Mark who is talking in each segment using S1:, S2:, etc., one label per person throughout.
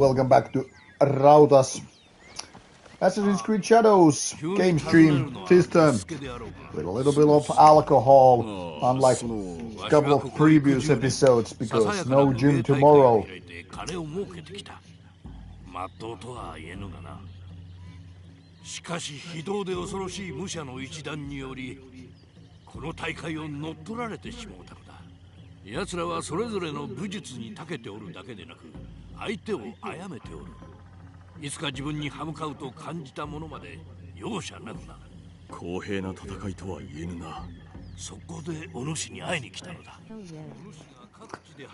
S1: Welcome back to Rauta's Assassin's Creed Shadows game stream. This time with a little bit of alcohol, unlike a couple of previous episodes, because no gym tomorrow.
S2: しかし非道で恐ろしい武者の一団によりこの大会を乗っ取られてしまうたのだ。奴らはそれぞれの武術に長けておるだけでなく相手を殺めておる。いつか自分に歯向かうと感じたものまで容赦なくな。公平な戦いとは言えぬな。そこでお主に会いに来たのだ。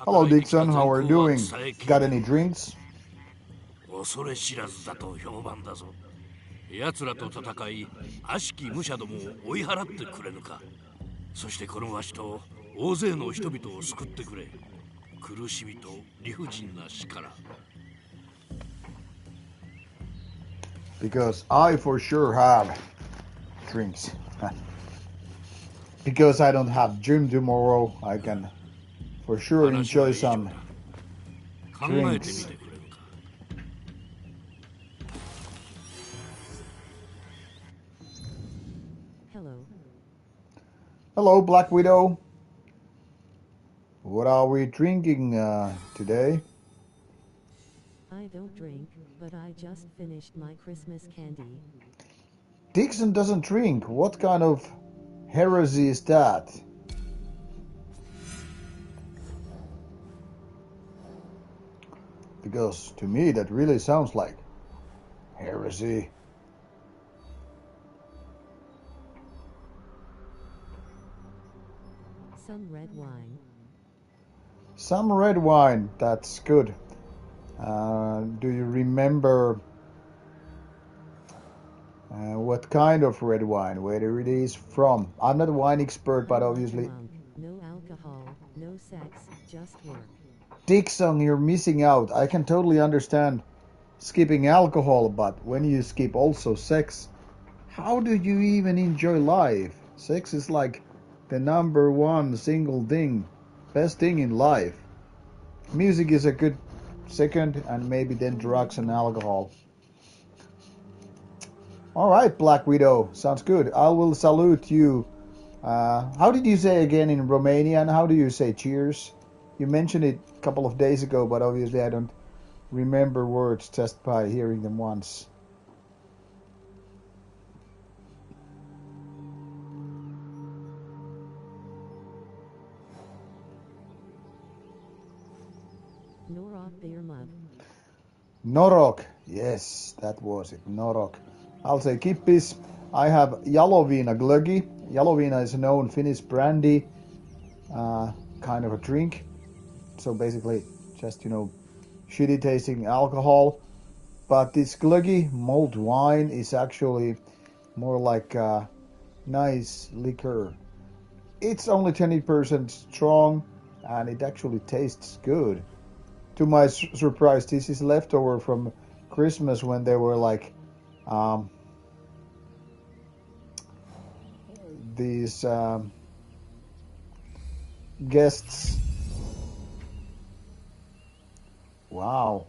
S1: Hello Dixon, how are you doing? Got any drinks?
S2: 恐れ知らずだと評判だぞ。奴らと戦い悪しき武者どもを追い払ってくれぬか。そしてこのわしと大勢の人々を救ってくれ。苦しみと理不尽な死から。
S1: Because I for sure have drinks. Because I don't have gym tomorrow, I can for sure enjoy some drinks. Hello, Black Widow. What are we drinking today?
S3: I don't drink, but I just finished my Christmas candy.
S1: Dixon doesn't drink. What kind of heresy is that? Because to me that really sounds like heresy.
S3: Some red wine.
S1: Some red wine, that's good. Do you remember what kind of red wine, where it is from? I'm not a wine expert, but obviously...
S3: No alcohol, no sex, just work.
S1: Dixon, you're missing out. I can totally understand skipping alcohol, but when you skip also sex, how do you even enjoy life? Sex is like the number one single thing, best thing in life. Music is a good second, and maybe then drugs and alcohol. Alright, Black Widow, sounds good. I will salute you. How did you say again in Romanian? How do you say cheers? You mentioned it a couple of days ago, but obviously I don't remember words just by hearing them once. Norok, yes, that was it, Norok. I'll say kippis. I have Jaloviina glögi. Jaloviina is a known Finnish brandy, kind of a drink. So basically, just, you know, shitty tasting alcohol. But this glögi malt wine is actually more like a nice liquor. It's only 20% strong, and it actually tastes good. To my surprise, this is leftover from Christmas when there were like these guests. Wow,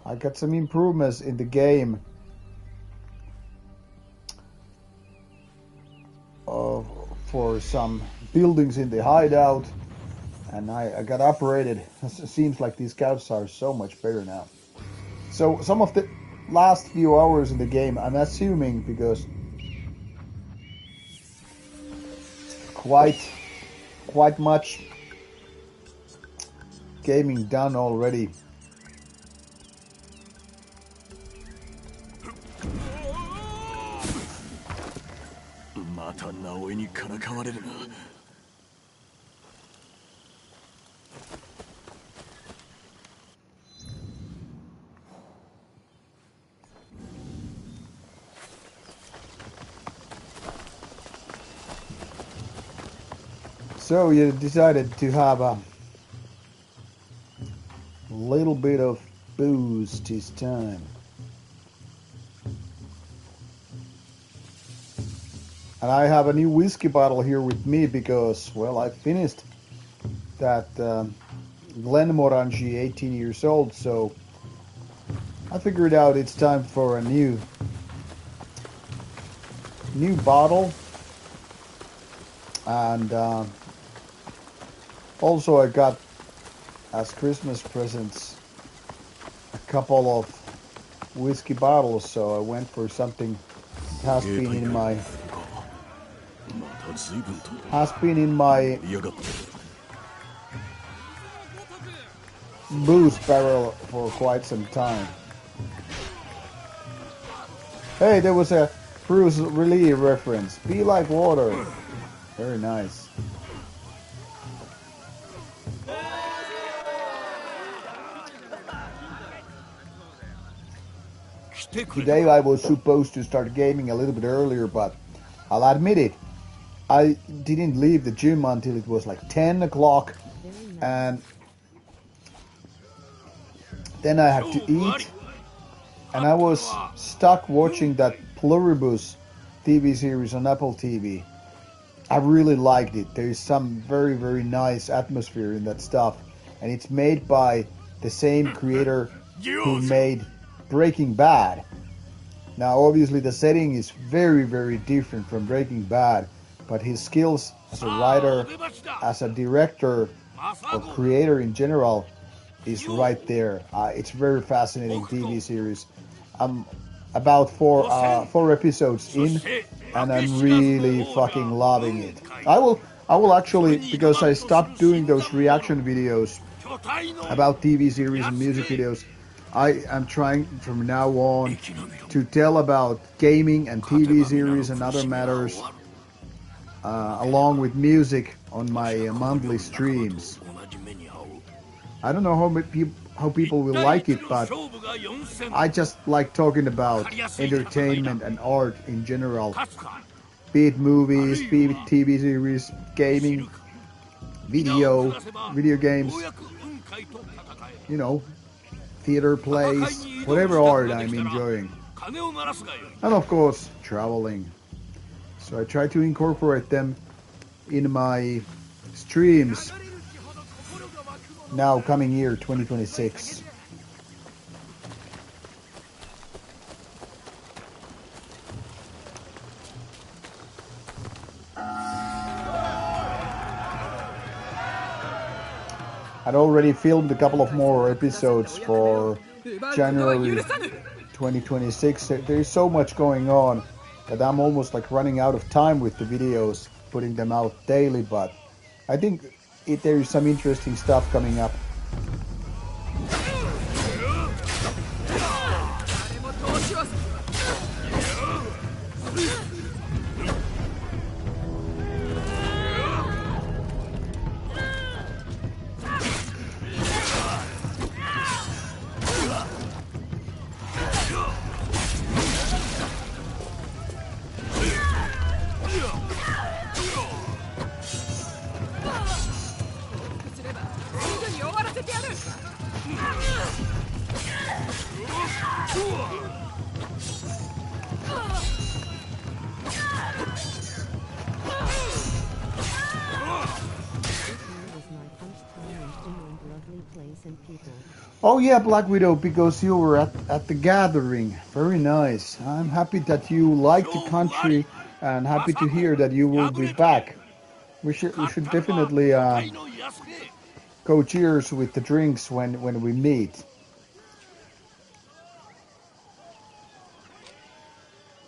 S1: I got some improvements in the game for some buildings in the hideout. And I got upgraded. It seems like these scouts are so much better now. So some of the last few hours in the game, I'm assuming, because quite much gaming done already. So you decided to have a little bit of booze this time. And I have a new whiskey bottle here with me because, well, I finished that Glenmorangie 18 years old, so I figured out it's time for a new bottle, and also I got as Christmas presents a couple of whiskey bottles, so I went for something that has been in my booze barrel for quite some time. Hey, there was a Bruce Lee reference. Be like water. Very nice. Today I was supposed to start gaming a little bit earlier, but I'll admit it, I didn't leave the gym until it was like 10 o'clock, and then I had to eat, and I was stuck watching that Pluribus TV series on Apple TV. I really liked it. There is some very, very nice atmosphere in that stuff, and it's made by the same creator who made Breaking Bad. Now obviously the setting is very, very different from Breaking Bad, but his skills as a writer, as a director, or creator in general is right there. It's very fascinating TV series. I'm about four episodes in, and I'm really fucking loving it. I will actually, because I stopped doing those reaction videos about TV series and music videos, I am trying from now on to tell about gaming and TV series and other matters, along with music on my monthly streams. I don't know how people will like it, but I just like talking about entertainment and art in general. Be it movies, be it TV series, gaming, video games, you know, theater plays, whatever art I'm enjoying. And of course, traveling. So I try to incorporate them in my streams now coming year 2026. I'd already filmed a couple of more episodes for January 2026. There's so much going on that I'm almost like running out of time with the videos, putting them out daily, but I think there is some interesting stuff coming up. Oh yeah, Black Widow, because you were at the gathering. Very nice. I'm happy that you like the country and happy to hear that you will be back. We should definitely go cheers with the drinks when we meet.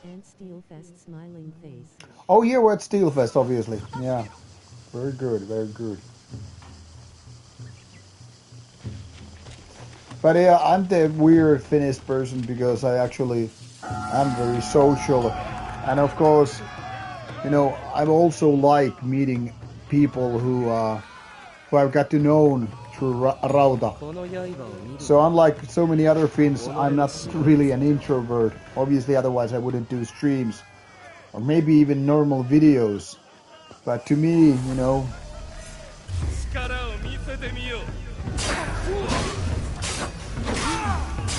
S3: And Steelfest smiling face.
S1: Oh yeah, we're at Steelfest, obviously. Yeah. Very good, very good. But yeah, I'm the weird Finnish person because I actually am very social. And of course, you know, I also like meeting people who I've got to know through Rauta. So unlike so many other Finns, I'm not really an introvert. Obviously, otherwise I wouldn't do streams or maybe even normal videos. But to me, you know,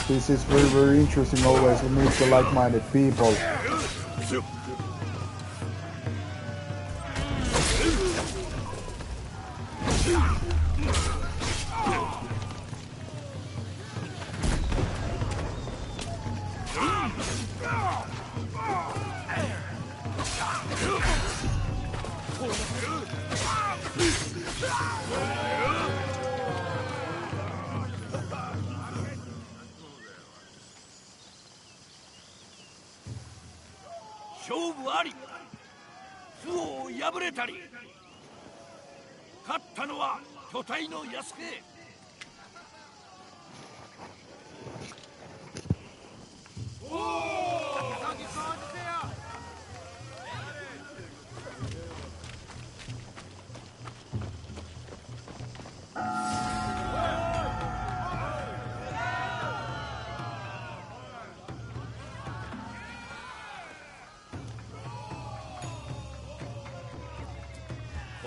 S1: this is very, very interesting always to meet the like-minded people.
S2: 勝負あり。不を破れたり。勝ったのは巨体の安家。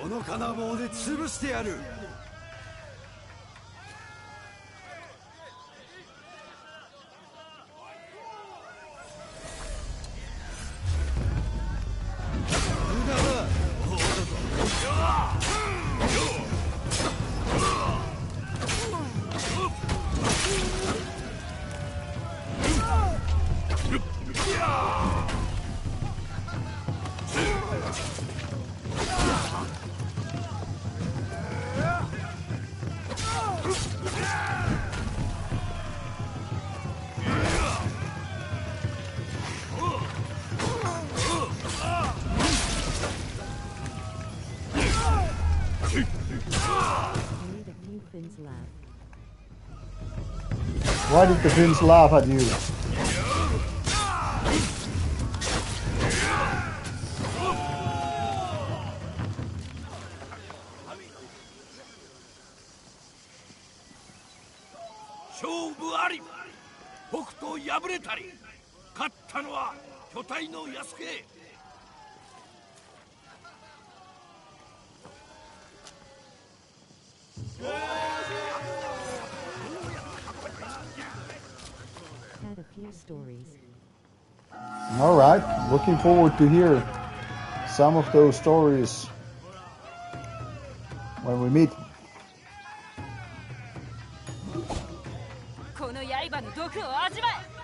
S4: この金棒で潰してやる。
S1: Why did the Finns laugh at you?
S3: Had a few stories.
S1: All right, looking forward to hear some of those stories when we meet.
S5: この刃の毒を味わえ。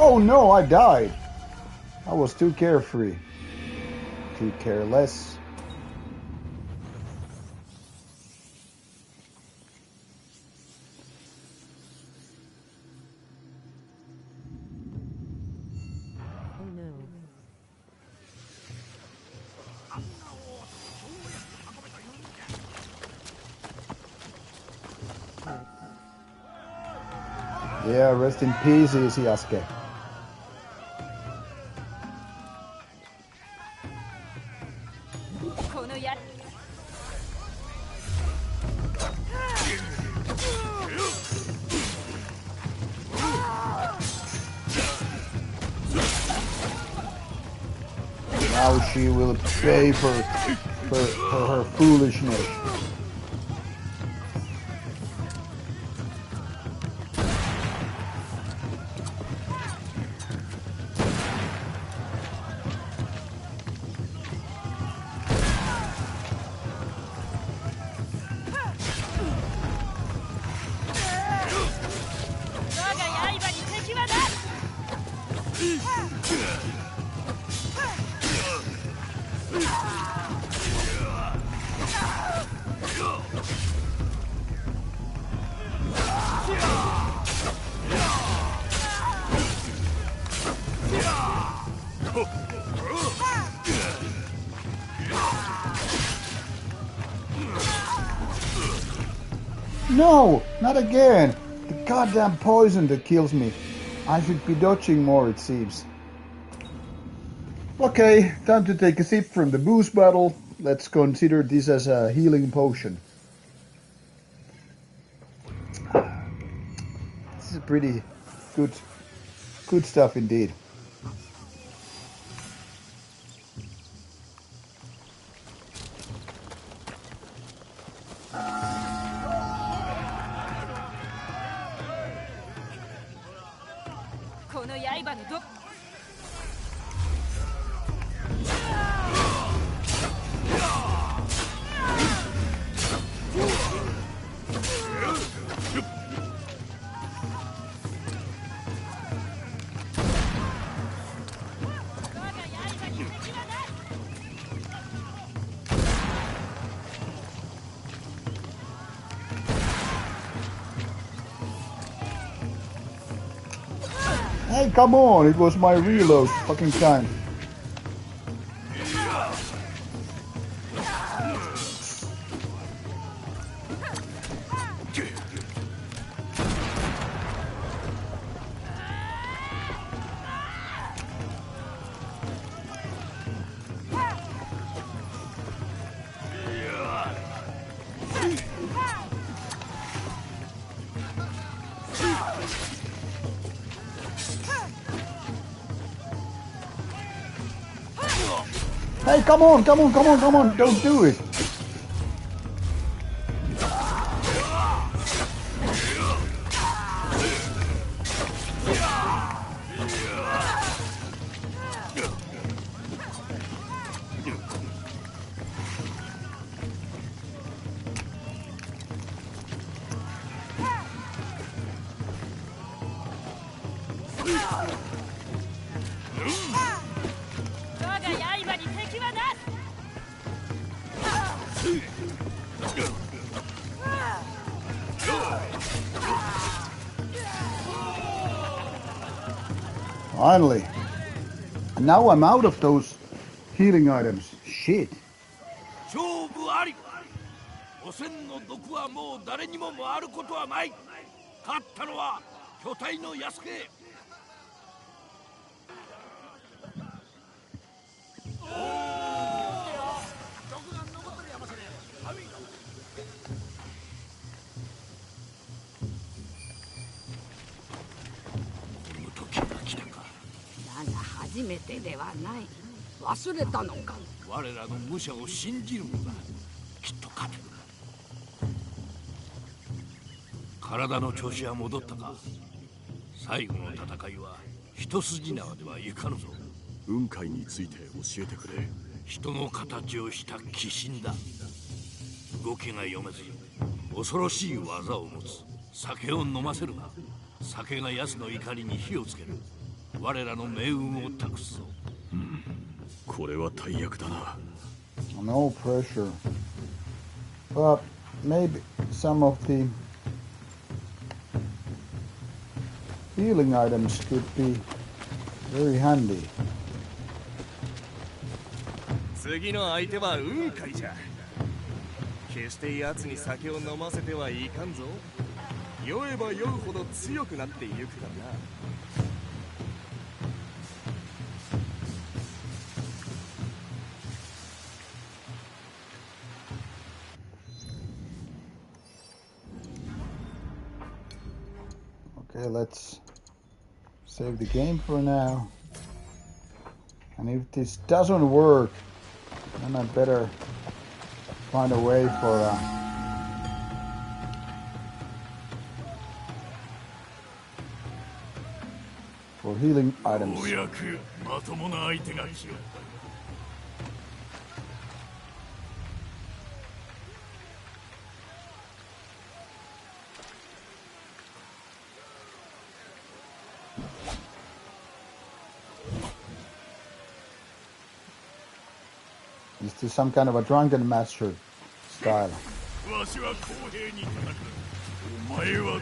S1: Oh no, I died. I was too carefree. Too careless.
S3: Oh no.
S1: Yeah, rest in peace, Easy Asuke. Now she will pay for her foolishness. No, not again. The goddamn poison that kills me. I should be dodging more, it seems. Okay, time to take a sip from the booze bottle. Let's consider this as a healing potion. This is pretty good stuff indeed. Hey, come on! It was my reload fucking time. Hey, come on, come on, come on, come on, don't do it. Finally. And now I'm out of those healing items. Shit.
S2: 勝負あり。汚染の毒はもう誰にも回ることはない。勝ったのは巨体の安家。
S5: 初めてではない。忘れたのか。
S2: 我らの武者を信じるのだ。きっと勝てる。体の調子は戻ったか。最後の戦いは一筋縄ではいかぬぞ。
S6: 雲海について教えてくれ。
S2: 人の形をした鬼神だ。動きが読めず恐ろしい技を持つ。酒を飲ませるな。酒が奴の怒りに火をつける。我らの命運を託すぞ。
S6: これは大役だな。
S1: No pressure. But maybe some of the healing items could be very handy.
S7: 次の相手は雲海じゃ。決して奴に酒を飲ませてはいかんぞ。酔えば酔うほど強くなっていくからな。
S1: Okay, let's save the game for now. And if this doesn't work, then I better find a way for healing items.
S2: ようやくまともな相手が来よった。
S1: Is this some kind of a drunken master style?
S2: わしは公平に戦う。お前はどう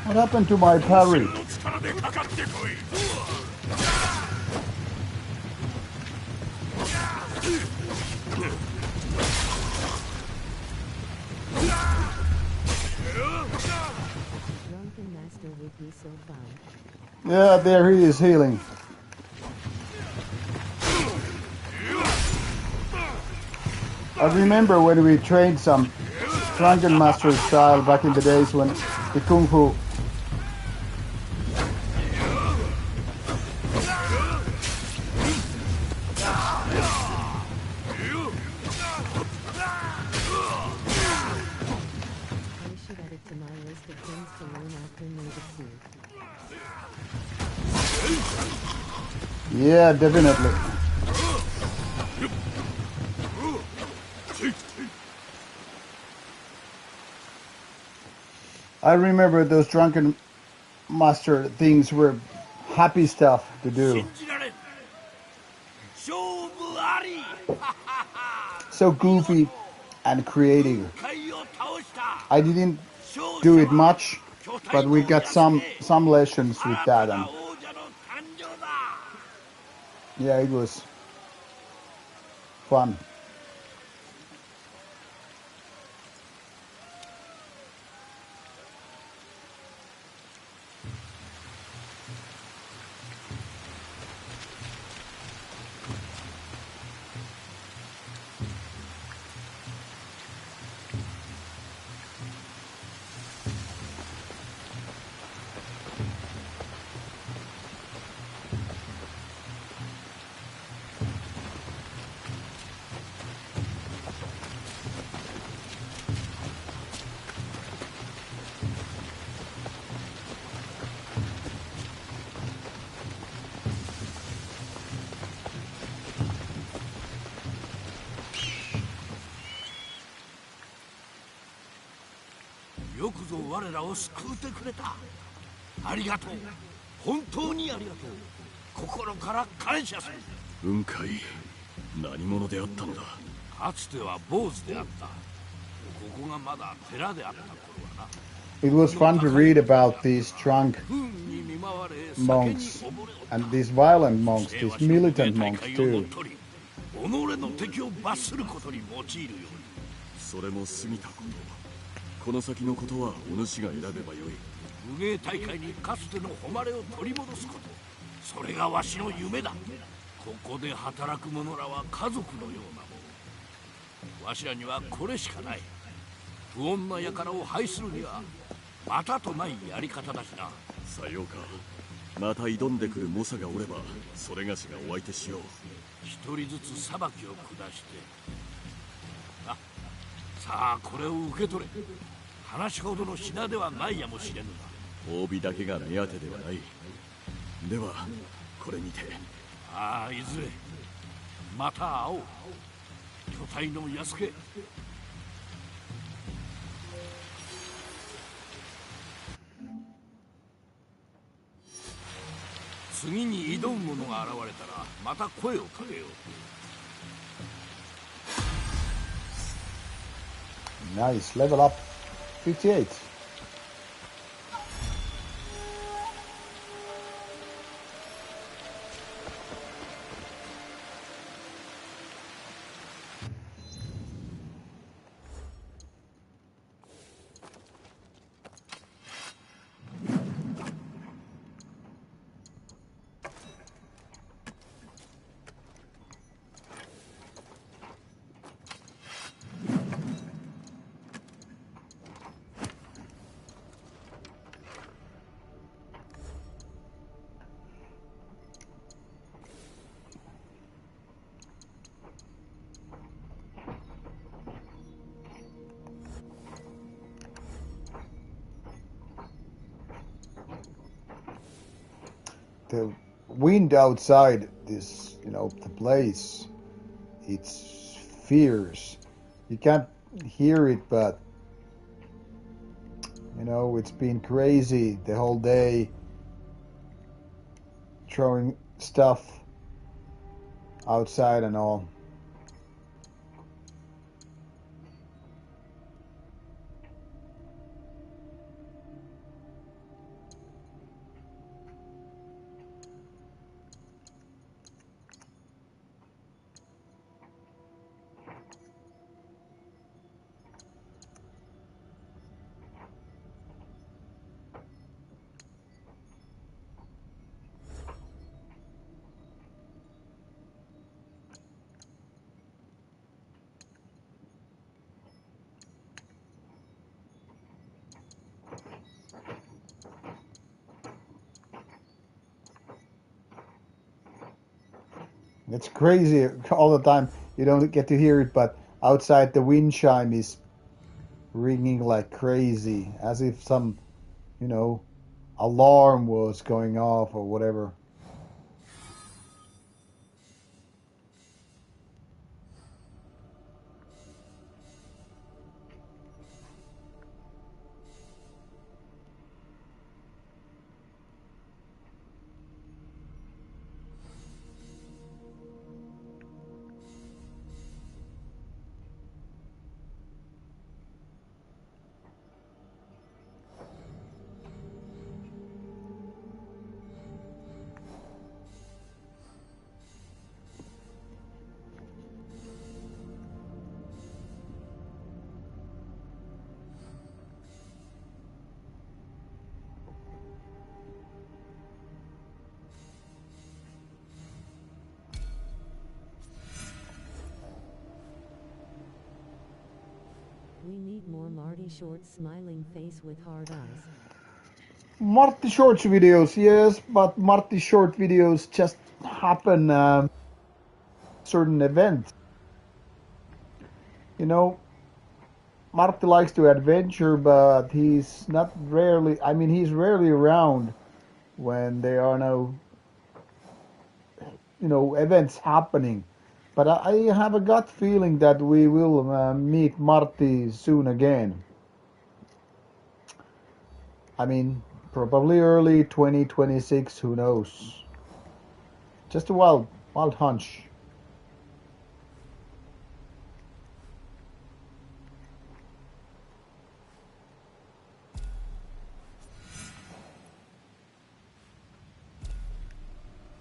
S1: What happened to my parry?
S3: Drunken Master would be so fun.
S1: Yeah, there he is healing. I remember when we trained some Drunken Master style back in the days when the Kung Fu. Yeah, definitely. I remember those drunken master things were happy stuff to do.
S2: 信じられん。勝負あり。
S1: So
S2: 見事
S1: goofy and creative.
S2: 雲海を倒した。
S1: I didn't
S2: 勝
S1: do
S2: 者
S1: it
S2: は
S1: much,
S2: 巨体
S1: but we
S2: の
S1: got
S2: 安家。
S1: some lessons with
S2: 新た
S1: that,
S2: な
S1: and
S2: 王者の誕生だ。
S1: yeah, it was fun.
S2: よくぞ我らを救うてくれた。ありがとう。本当にありがとう。心から感謝する。
S6: 雲海、何者であったのだ。
S2: かつては坊主であった。ここがまだ寺であった頃はな。
S1: It was fun to read about these drunk
S2: 不運に見舞われ
S1: monks
S2: 酒に溺れおった。
S1: and these violent monks, these militant monks
S2: 己
S1: too.
S2: の敵を罰することに用いるように。
S6: それも過ぎたこと。この先のことはお主が選べばよい。
S2: 武芸大会にかつての誉れを取り戻すこと。それがわしの夢だ。ここで働く者らは家族のようなもの。わしらにはこれしかない。不穏な輩を排するにはまたとないやり方だしな。
S6: さようか。また挑んでくる猛者がおれば、それがしがお相手しよう。
S2: 一人ずつ裁きを下して。あ、さあこれを受け取れ。話ほどの品ではないやもしれぬが。
S6: 褒美だけが目当てではない。ではこれにて。
S2: ああ、いずれまた会おう。巨体の安家。次に挑む者が現れたらまた声をかけよう。
S1: Nice, level up 58. The wind outside this, the place, it's fierce. You can't hear it, but it's been crazy the whole day, throwing stuff outside and all. It's crazy all the time. You don't get to hear it, but outside the wind chime is ringing like crazy, as if some, alarm was going off or whatever.
S3: We need more Marty Short's smiling face with hard eyes.
S1: Marty Short's videos, yes, but Marty Short videos just happen certain events. You know, Marty likes to adventure, but he's not rarely. I mean, he's rarely around when there are no, events happening. But I have a gut feeling that we will meet Marty soon again. I mean, probably early 2026. Who knows? Just a wild hunch.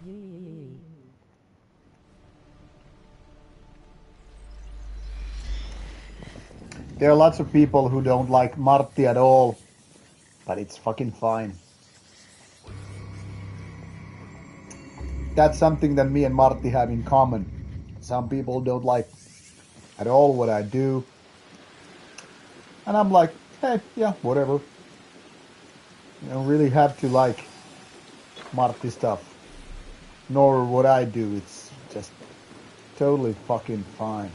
S3: Yee.
S1: There are lots of people who don't like Marty at all, but it's fucking fine. That's something that me and Marty have in common. Some people don't like at all what I do, and I'm like, hey, yeah, whatever. You don't really have to like Marty stuff, nor what I do. It's just totally fucking fine.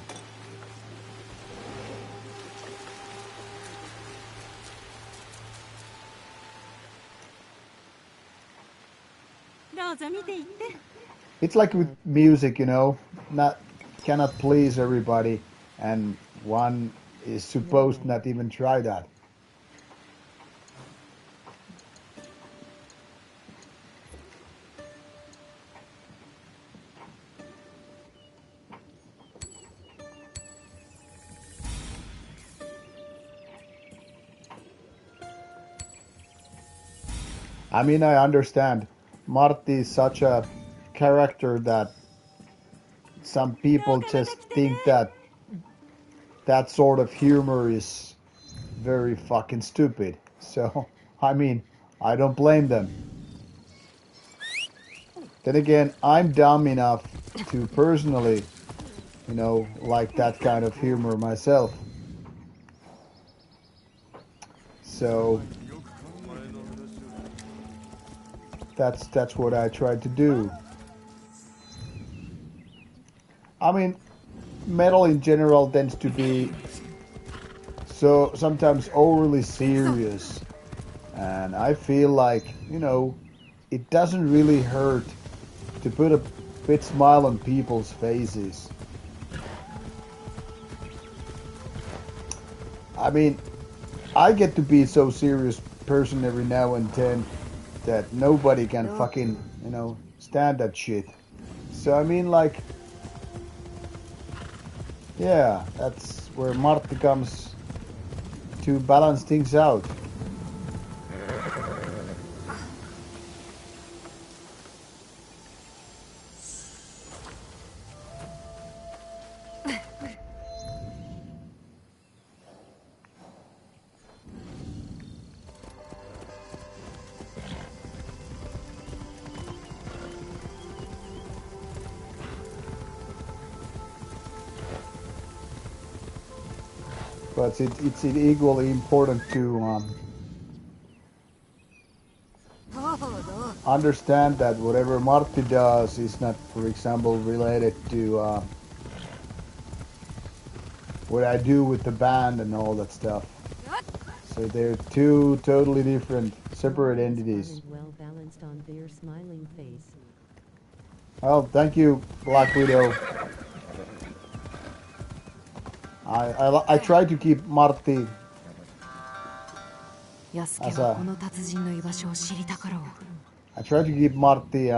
S1: It's like with music, not cannot please everybody, and one is supposed not even try that. I mean, I understand. Marty is such a character that some people just think that that sort of humor is very fucking stupid. So, I mean, I don't blame them. Then again, I'm dumb enough to personally, like that kind of humor myself. So, that's what I try to do. I mean, metal in general tends to be so sometimes overly serious, and I feel like, it doesn't really hurt to put a bit smile on people's faces. I mean, I get to be so serious person every now and then that nobody can fucking, stand that shit. So I mean, like, yeah, that's where Marty comes to balance things out. But it's equally important to understand that whatever Marty does is not, for example, related to what I do with the band and all that stuff. So they're two totally different, separate entities.
S3: Well balanced on their smiling face.
S1: Well, thank you, Black Widow. I try to keep Marty as a... I try to keep Marty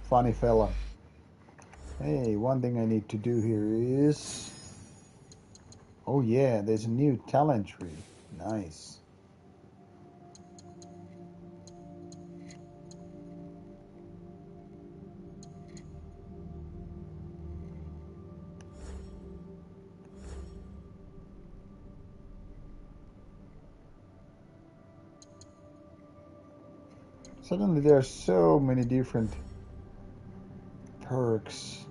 S1: funny fella. Hey, one thing I need to do here is... Oh yeah, there's a new talent tree. Nice. Suddenly there are so many different perks.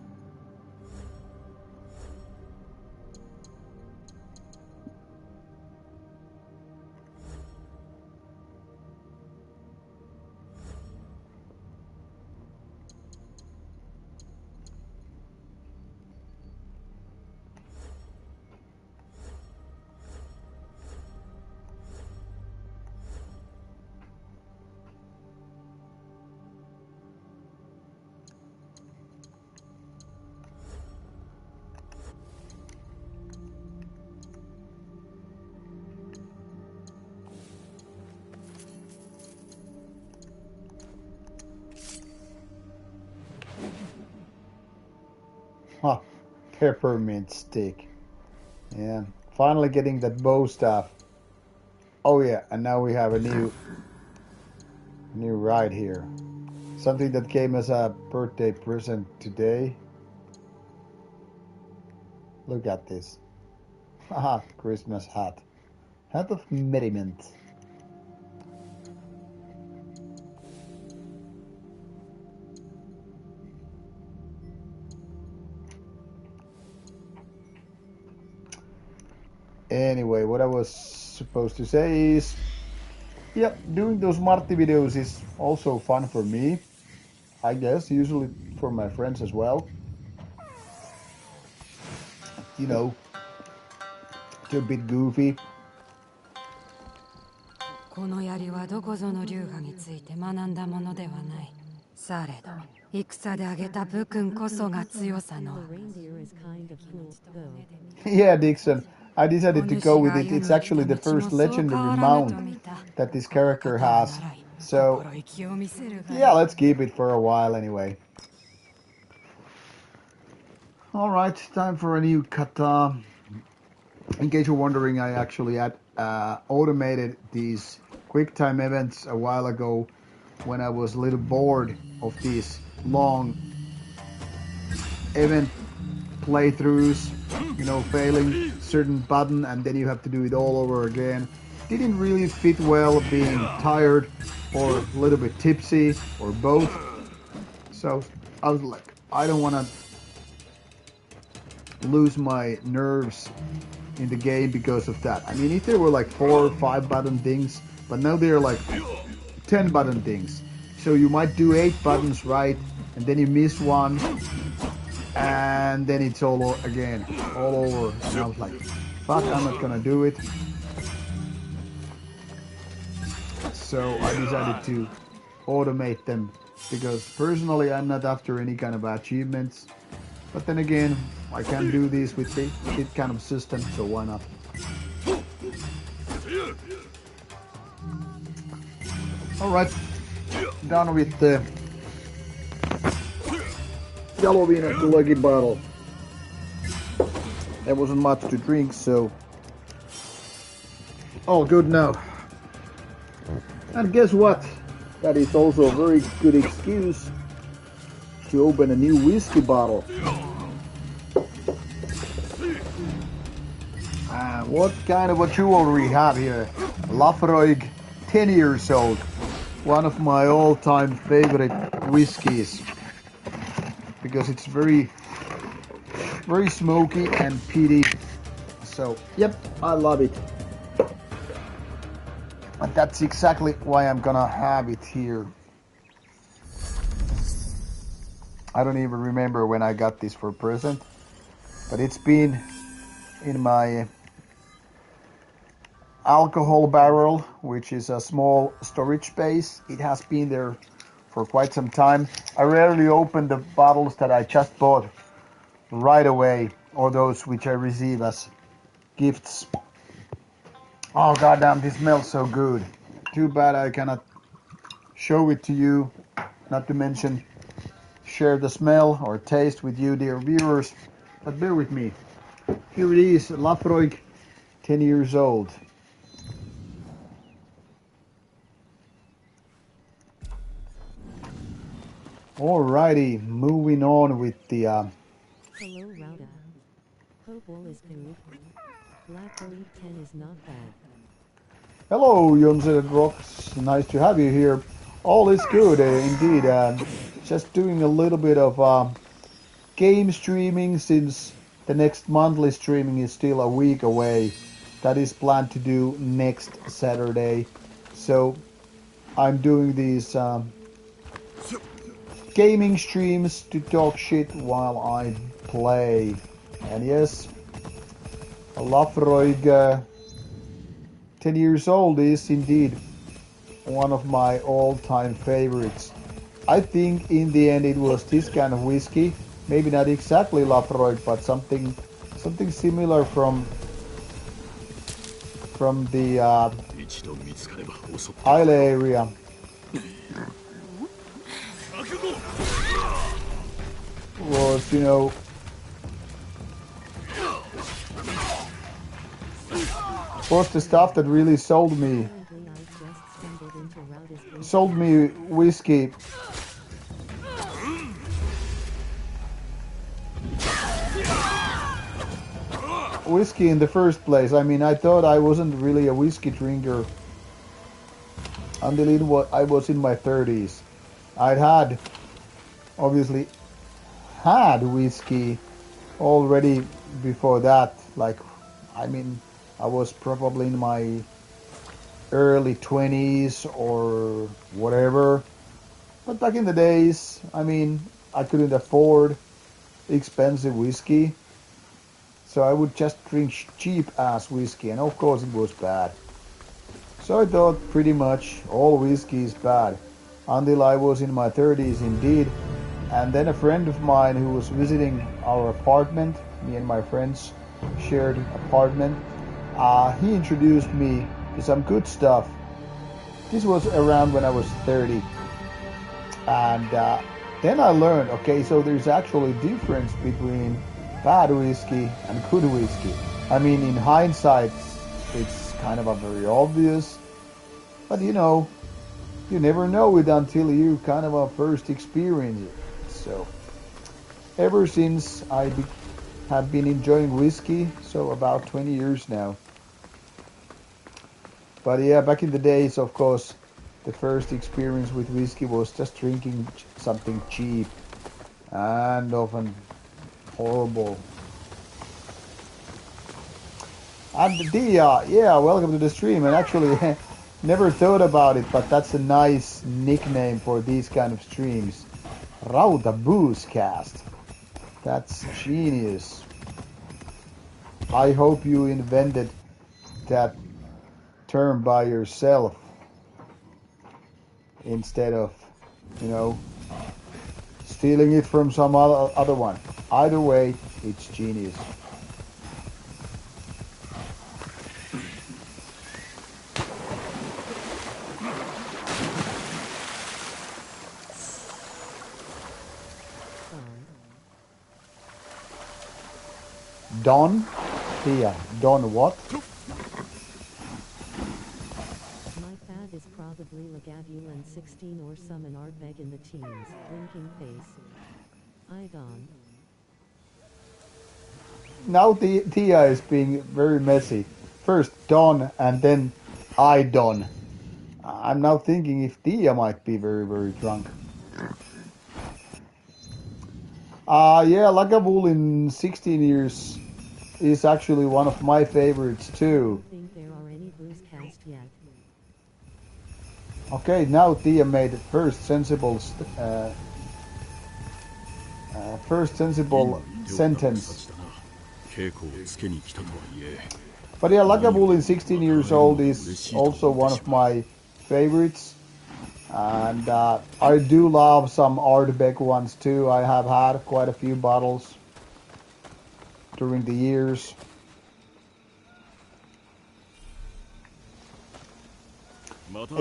S1: Peppermint stick. Yeah, finally getting that bow staff. Oh yeah, and now we have a new ride here. Something that came as a birthday present today. Look at this. Haha, Christmas hat. Hat of merriment. Anyway, what I was supposed to say is, yep, doing those Marty videos is also fun for me. I guess, usually for my friends as well. You know, they're a bit goofy.
S8: この槍はどこぞの流派について学んだものではない。されど、戦で挙げた武君こそが強さの。
S1: Yeah, Dixon. I decided to go with it. It's actually the first legendary mount that this character has. So, yeah, let's keep it for a while anyway. Alright, time for a new kata. In case you're wondering, I actually automated these quick time events a while ago when I was a little bored of these long event playthroughs, you know, failing certain button and then you have to do it all over again. Didn't really fit well being tired or a little bit tipsy or both. So I was like, I don't want to lose my nerves in the game because of that. I mean, if there were like 4 or 5 button things, but now they're like 10 button things. So you might do 8 buttons right and then you miss one and then it's all over. And I was like, fuck, I'm not gonna do it. So I decided to automate them because personally I'm not after any kind of achievements, but then again I can do this with this kind of system, so why not? Alright, done with the Yalovina Lucky bottle. There wasn't much to drink, so all good now. And guess what? That is also a very good excuse to open a new whiskey bottle. What kind of a jewelry we have here? Lafroig, 10 years old. One of my all-time favorite whiskeys. Because it's very smoky and peaty. So, yep, I love it. And that's exactly why I'm gonna have it here. I don't even remember when I got this for a present, but it's been in my alcohol barrel, which is a small storage space. It has been there for quite some time. I rarely open the bottles that I just bought right away, or those which I receive as gifts. Oh goddamn, this smells so good. Too bad I cannot show it to you, not to mention share the smell or taste with you, dear viewers, but bear with me. Here it is, Lafroig, 10 years old. Alrighty, moving on with the
S3: Hello, Rauta. Hope all is good. Black Elite 10 is not bad.
S1: Hello, Jonset Rocks. Nice to have you here. All is good, indeed. Just doing a little bit of game streaming since the next monthly streaming is still a week away. That is planned to do next Saturday. So I'm doing these gaming streams to talk shit while I play. And yes, Lafroig 10 years old is indeed one of my all-time favorites. I think in the end it was this kind of whiskey, maybe not exactly Lafroig, but something similar from the Isle area. Was, you know, was the stuff that really sold me
S3: Apparently I just stumbled into Rauta's booth.
S1: sold me whiskey. Whiskey in the first place. I mean, I thought I wasn't really a whiskey drinker until I was in my 30s. I'd obviously had whiskey already before that. Like, I mean, I was probably in my early 20s or whatever. But back in the days, I mean, I couldn't afford expensive whiskey. So I would just drink cheap ass whiskey, and of course it was bad. So I thought pretty much all whiskey is bad. Until I was in my 30s indeed. And then a friend of mine who was visiting our apartment, me and my friends shared apartment, he introduced me to some good stuff. This was around when I was 30. And then I learned, okay, so there's actually a difference between bad whiskey and good whiskey. I mean, in hindsight, it's kind of a very obvious, but you know, you never know it until you kind of first experience it. So, ever since I have been enjoying whiskey, so about 20 years now. But yeah, back in the days, of course, the first experience with whiskey was just drinking something cheap and often horrible. And Dia, yeah, welcome to the stream. And actually, never thought about it, but that's a nice nickname for these kind of streams. Rauta Boozecast. That's genius. I hope you invented that term by yourself instead of, you know, stealing it from some other one. Either way, it's genius. Don? Yeah, Don what?
S3: My fad is probably Lagavulin 16 or some an Ardbeg in the teens. Blinking face. I Don.
S1: Now Tia is being very messy. First Don and then I Don. I'm now thinking if Tia might be very, very drunk. Yeah, Lagavulin 16 years is actually one of my favorites too.
S3: I don't think there are any Boozecast yet.
S1: Okay, now Tia made first sensible sentence. But yeah, Lagavulin 16 years old is also one of my favorites. And I do love some Ardbeg ones too. I have had quite a few bottles during the years.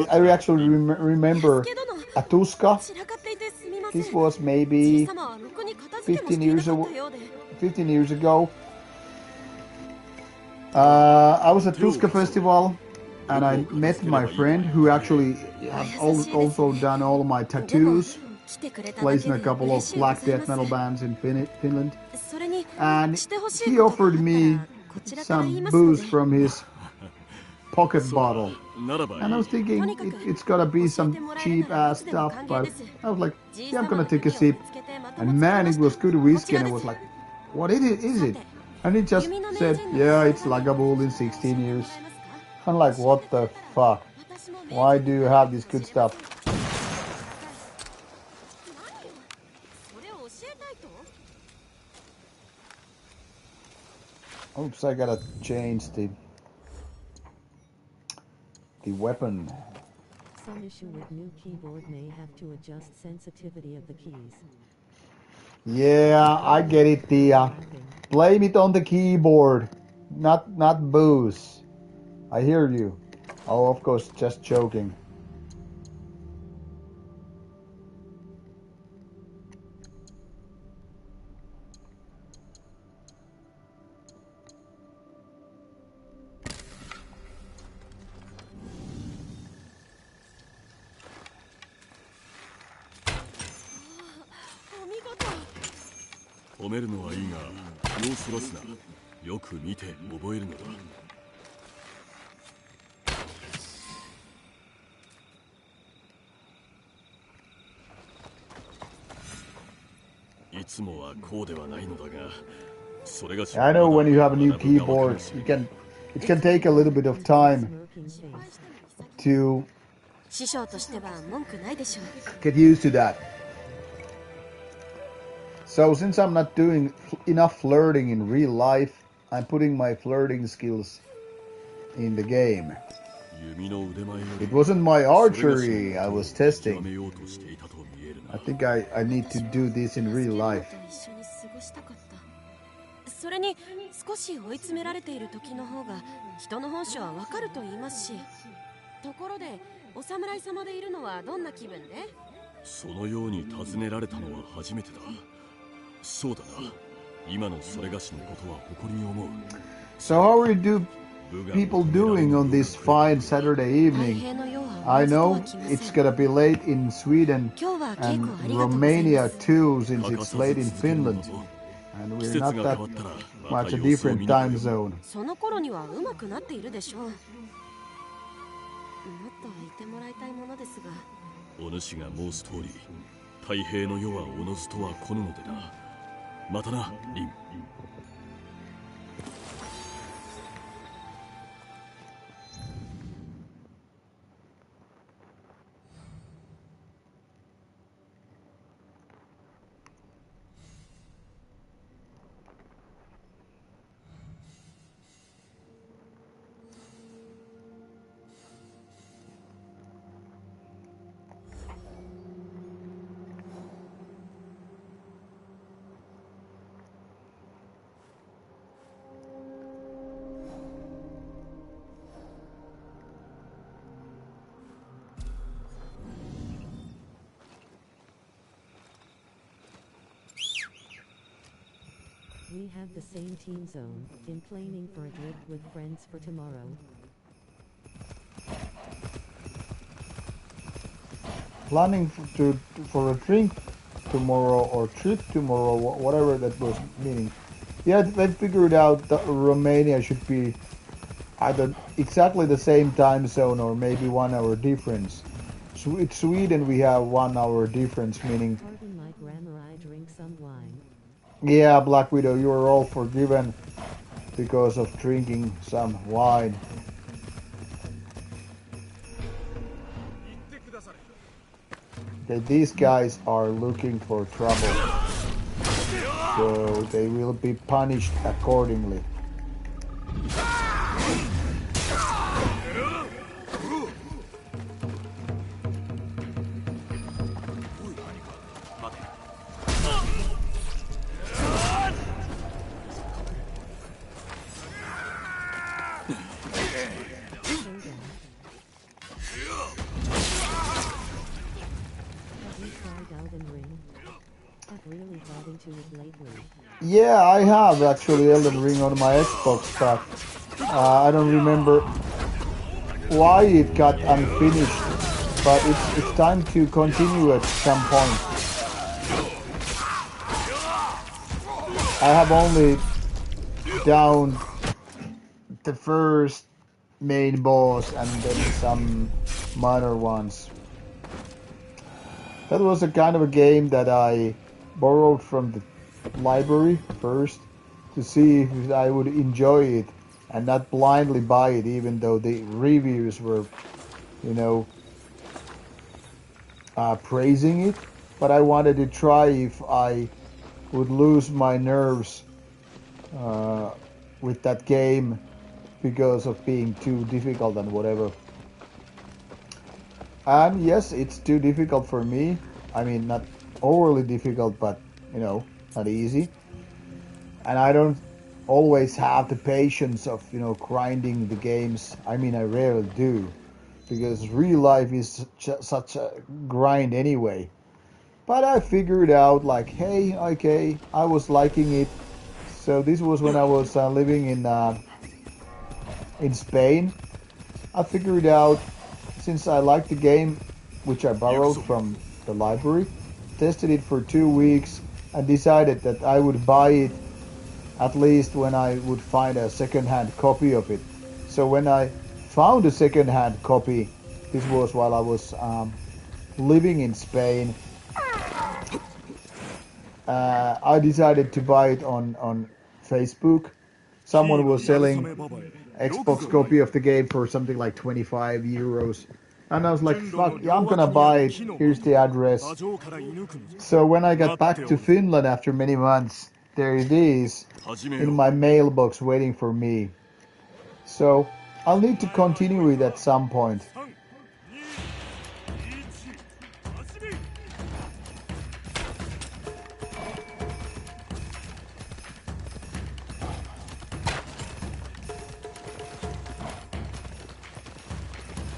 S1: I actually remember a Tuska. This was maybe 15 years ago. I was at Tuska Festival and I met my friend who actually has also done all of my tattoos, plays in a couple of black death metal bands in Finland. And he offered me some booze from his pocket bottle. And I was thinking it's gotta be some cheap ass stuff, but I was like, yeah, I'm gonna take a sip. And man, it was good whiskey, and I was like, what is it? And he just said, yeah, it's Lagavulin 16 years. I'm like, what the fuck? Why do you have this good stuff? Oops, I gotta change the weapon.
S3: Some issue with new keyboard may have to adjust sensitivity of the keys.
S1: Yeah, I get it, Tia. Blame it on the keyboard, not booze. I hear you. Oh, of course, just joking.
S6: 止めるのはいいが気をそらすな。よく見て覚えるのだ。いつもはこうではないのだが、それが
S1: I know when you have a new keyboard, it can take a little bit of time to
S9: 師匠としては文句ないでしょう。
S1: get used to that. So since I'm not doing enough flirting in real life, I'm putting my flirting skills in the game. It wasn't my archery I was testing. I think I need to do this in real life.
S9: それに少し追い詰められている時の方が人の本性はわかると言いますし。ところでお侍様でいるのはどんな気分で？
S6: そのように尋ねられたのは初めてだ。そうだな。今のそれがしのことは誇りに思う。
S1: So how are you people doing on this fine Saturday evening? I know it's gonna be late in Sweden and Romania too, since it's late in Finland. And we're not that much a different time zone.
S9: その頃には上手くなっているでしょう。もっといてもらいたいものですが。
S6: お主が申す通り、太平の世はおのずとは来ぬのでな。またな、リン。
S3: We have the same team zone, in planning for a trip with friends for tomorrow.
S1: Planning for a drink tomorrow or trip tomorrow, whatever that was meaning. Yeah, they figured out that Romania should be either exactly the same time zone or maybe 1 hour difference. With Sweden we have 1 hour difference, meaning...
S3: Pardon my grammar, I drink some wine.
S1: Yeah, Black Widow, you are all forgiven because of drinking some wine. Okay, these guys are looking for trouble, so they will be punished accordingly. Yeah, I have actually Elden Ring on my Xbox, but I don't remember why it got unfinished. But it's time to continue at some point. I have only downed the first main boss and then some minor ones. That was a kind of a game that I borrowed from the library first to see if I would enjoy it and not blindly buy it, even though the reviews were, you know, praising it. But I wanted to try if I would lose my nerves with that game because of being too difficult and whatever. And yes, it's too difficult for me. I mean, not overly difficult, but, you know, not easy. And I don't always have the patience of, you know, grinding the games. I mean, I rarely do, because real life is such a grind anyway. But I figured out, like, hey, okay, I was liking it. So this was when I was living in Spain. I figured out, since I liked the game, which I borrowed from the library, tested it for 2 weeks, I decided that I would buy it at least when I would find a second-hand copy of it. So when I found a second-hand copy, this was while I was living in Spain, I decided to buy it on Facebook. Someone was selling Xbox copy of the game for something like 25 euros. And I was like, fuck, yeah, I'm gonna buy it. Here's the address. So when I got back to Finland after many months, there it is in my mailbox waiting for me. So I'll need to continue it at some point.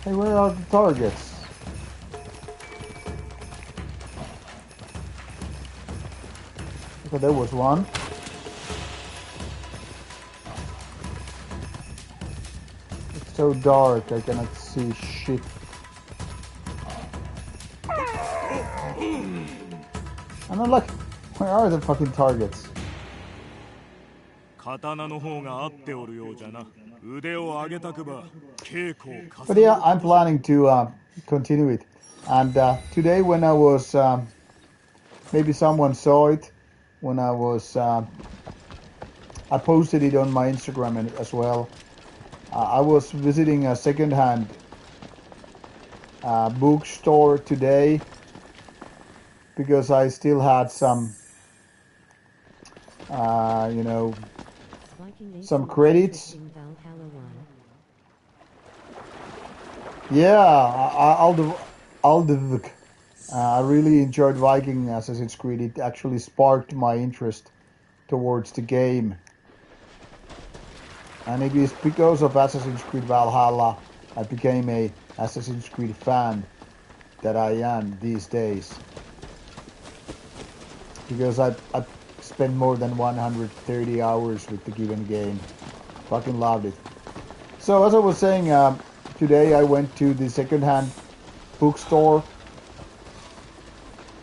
S1: Hey, where are the targets? Okay, there was one. It's so dark, I cannot see shit. And I'm like, where are the fucking targets? But yeah, I'm planning to continue it. And today when I was, maybe someone saw it, when I was, I posted it on my Instagram as well. I was visiting a second-hand bookstore today because I still had some, you know, some credits. Yeah, I really enjoyed Viking Assassin's Creed. It actually sparked my interest towards the game. And it is because of Assassin's Creed Valhalla I became a Assassin's Creed fan that I am these days. Because I spent more than 130 hours with the given game. Fucking loved it. So as I was saying, today I went to the second-hand bookstore,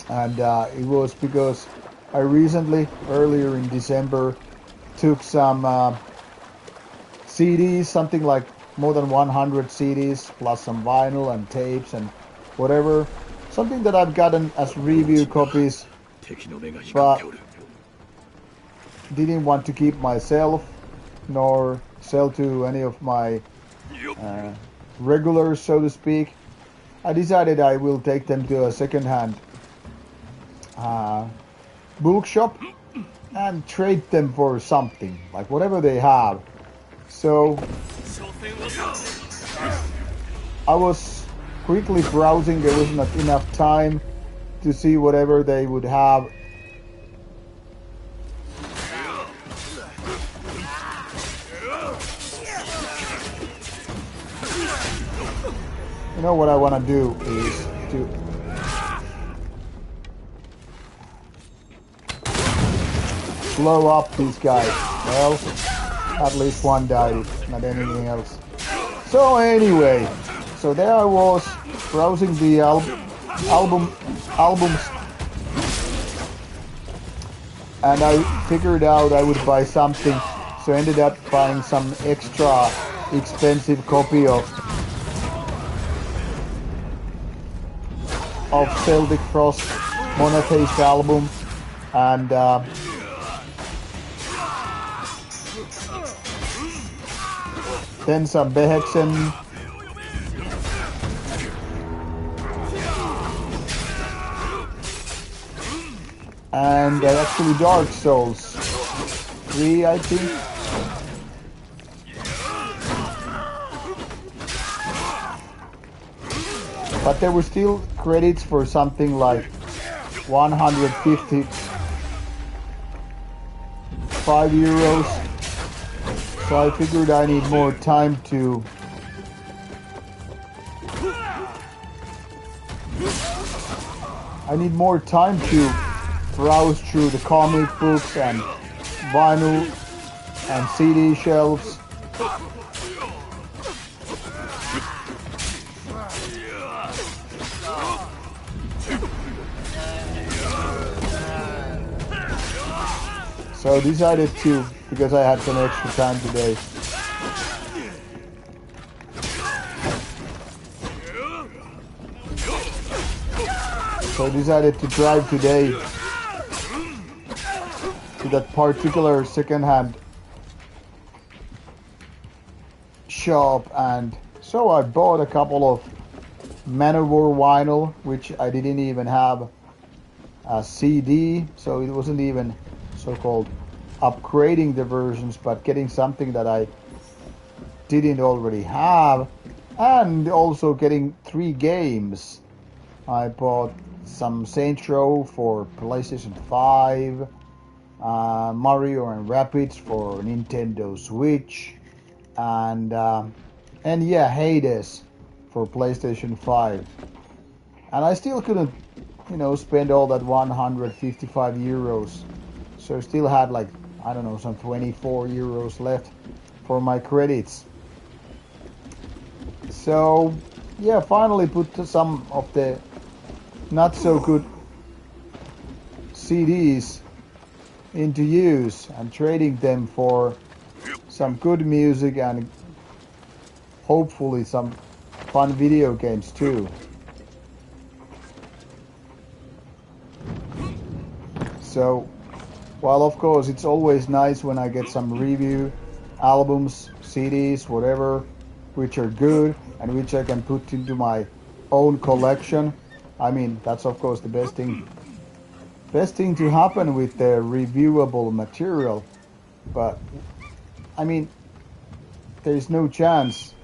S1: and it was because I recently, earlier in December, took some CDs, something like more than 100 CDs, plus some vinyl and tapes and whatever. Something that I've gotten as review copies, but didn't want to keep myself, nor sell to any of my regulars, so to speak. I decided I will take them to a second-hand bookshop and trade them for something, like whatever they have. So I was quickly browsing. There was not enough time to see whatever they would have. You know what I want to do is to blow up these guys. Well, at least one died, not anything else. So anyway, so there I was browsing the albums, and I figured out I would buy something. So I ended up buying some extra expensive copy of Celtic Frost Monotheist album, and then some Behexen, and actually Dark Souls 3, I think. But there were still credits for something like 155 euros. So I figured I need more time to browse through the comic books and vinyl and CD shelves. So decided to, because I had some extra time today. So decided to drive today to that particular second-hand shop, and so I bought a couple of Manowar vinyl, which I didn't even have a CD, so it wasn't even so-called upgrading the versions, but getting something that I didn't already have, and also getting 3 games. I bought some Saints Row for PlayStation 5, Mario and Rabbids for Nintendo Switch, and yeah, Hades for PlayStation 5. And I still couldn't, spend all that 155 euros. So I still had like, I don't know, some 24 euros left for my credits. So yeah, finally put some of the not so good CDs into use and trading them for some good music and hopefully some fun video games too. So, while of course it's always nice when I get some review albums, CDs, whatever, which are good and which I can put into my own collection. I mean, that's of course the best thing to happen with the reviewable material. But I mean, there's no chance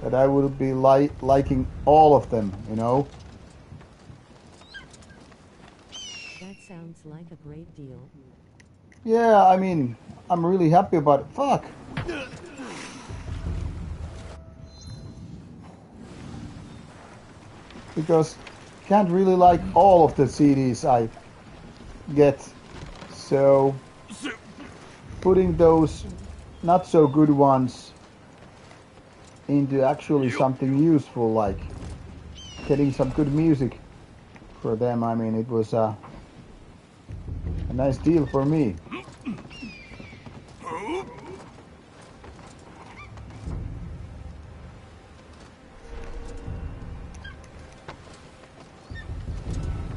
S1: that I would be liking all of them,
S3: That sounds like a great deal.
S1: Yeah, I mean, I'm really happy about it. Fuck! Because can't really like all of the CDs I get. So putting those not so good ones into actually something useful, like getting some good music for them, I mean, it was a nice deal for me.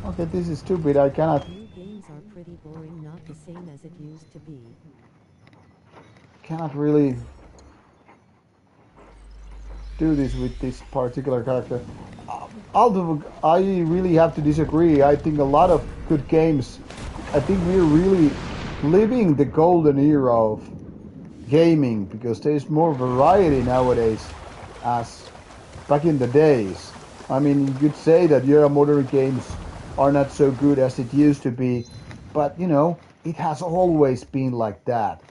S1: Okay, this is stupid. I cannot.
S3: New games are pretty boring, not the same as it used to be.
S1: Cannot really do this with this particular character. I really have to disagree. I think a lot of good games. I think we're really living the golden era of gaming because there's more variety nowadays as back in the days. I mean, you could say that modern games are not so good as it used to be, but it has always been like that.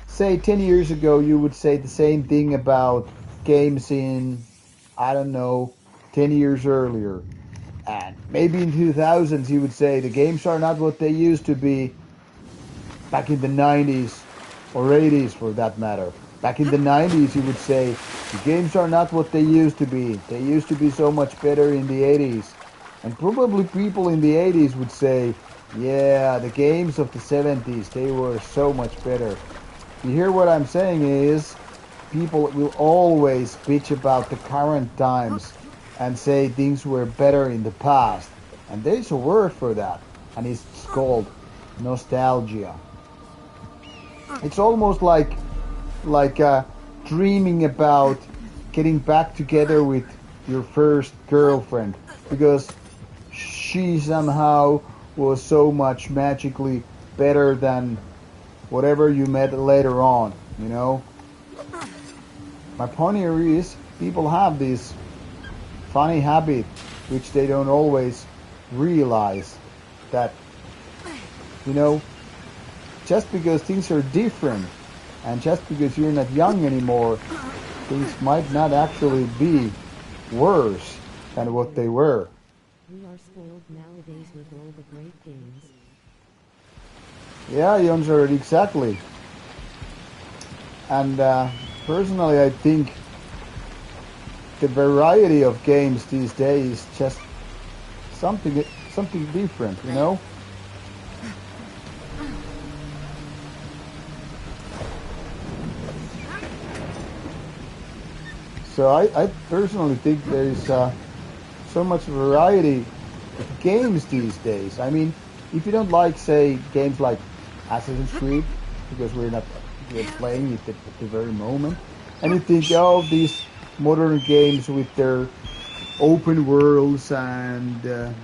S1: Say 10 years ago, you would say the same thing about games in, I don't know, 10 years earlier. And maybe in 2000s, you would say the games are not what they used to be back in the 90s or 80s for that matter. Back in the 90s, you would say the games are not what they used to be. They used to be so much better in the 80s. And probably people in the 80s would say, yeah, the games of the 70s, they were so much better. You hear what I'm saying is, people will always bitch about the current times and say things were better in the past. And there's a word for that, and it's called nostalgia. It's almost like dreaming about getting back together with your first girlfriend because she somehow was so much magically better than whatever you met later on, My point here is people have this funny habit which they don't always realize that, just because things are different and just because you're not young anymore, things might not actually be worse than what they were.
S3: We are spoiled nowadays with all the great games.
S1: Yeah, Jonser, exactly. And personally, I think the variety of games these days is just something different, So I personally think there is so much variety of games these days. I mean, if you don't like, say, games like Assassin's Creed, because we're playing it at the very moment, and you think, oh, these modern games with their open worlds and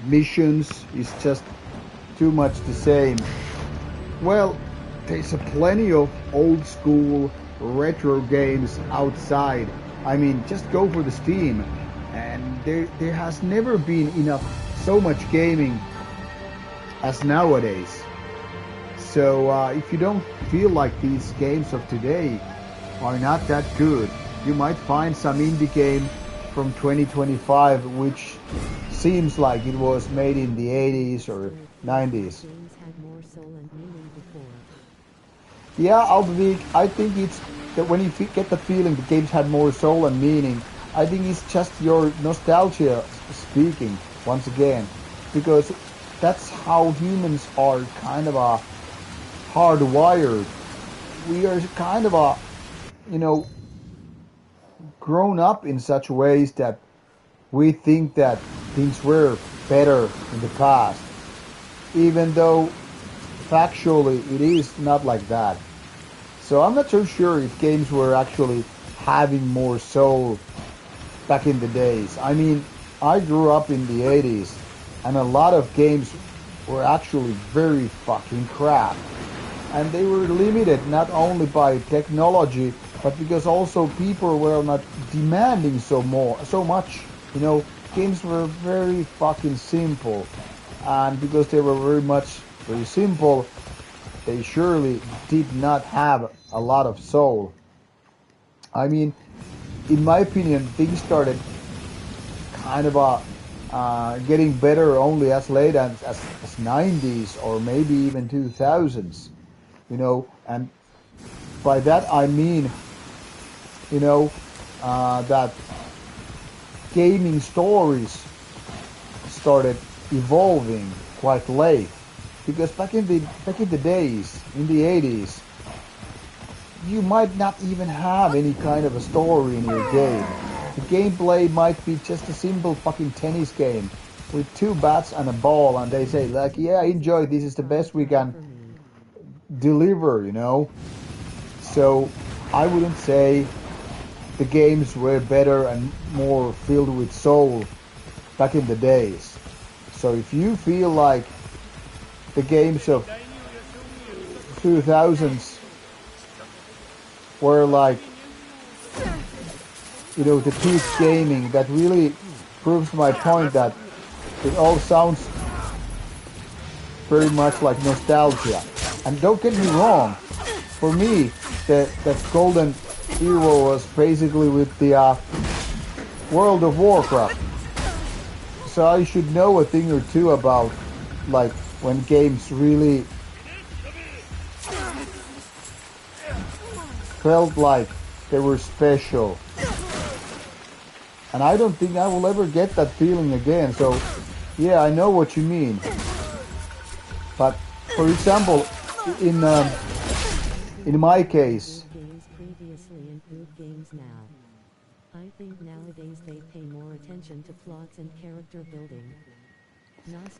S1: missions is just too much the same. Well, there's a plenty of old school retro games outside. I mean, just go for the Steam, and there has never been enough so much gaming as nowadays. So if you don't feel like these games of today are not that good, you might find some indie game from 2025 which seems like it was made in the 80s or 90s.
S3: Games had more soul and meaning before.
S1: Yeah, Albvik, I think it's that when you get the feeling the games had more soul and meaning, I think it's just your nostalgia speaking once again, because that's how humans are kind of a hardwired. We are kind of a, you know, grown up in such ways that we think that things were better in the past, even though factually it is not like that. So I'm not so sure if games were actually having more soul back in the days. I mean, I grew up in the 80s and a lot of games were actually very fucking crap. And they were limited not only by technology, but because also people were not demanding so much. You know, games were very fucking simple. And because they were very simple, they surely did not have a lot of soul. I mean, in my opinion, things started kind of getting better only as late as 90s or maybe even 2000s, you know, and by that I mean, you know, that gaming stories started evolving quite late, because back in the days, in the 80s, you might not even have any kind of a story in your game. The gameplay might be just a simple fucking tennis game with two bats and a ball, and they say like, yeah, enjoy, this is the best we can deliver, you know. So I wouldn't say the games were better and more filled with soul back in the days. So if you feel like the games of 2000s were like, you know, the peak gaming, that really proves my point that it all sounds very much like nostalgia. And don't get me wrong, for me, the golden era was basically with the World of Warcraft. So I should know a thing or two about like when games really felt like they were special. And I don't think I will ever get that feeling again. So yeah, I know what you mean. But for example, in my case,
S3: Games previously improved games now. I think nowadays they pay more attention to plots and character building.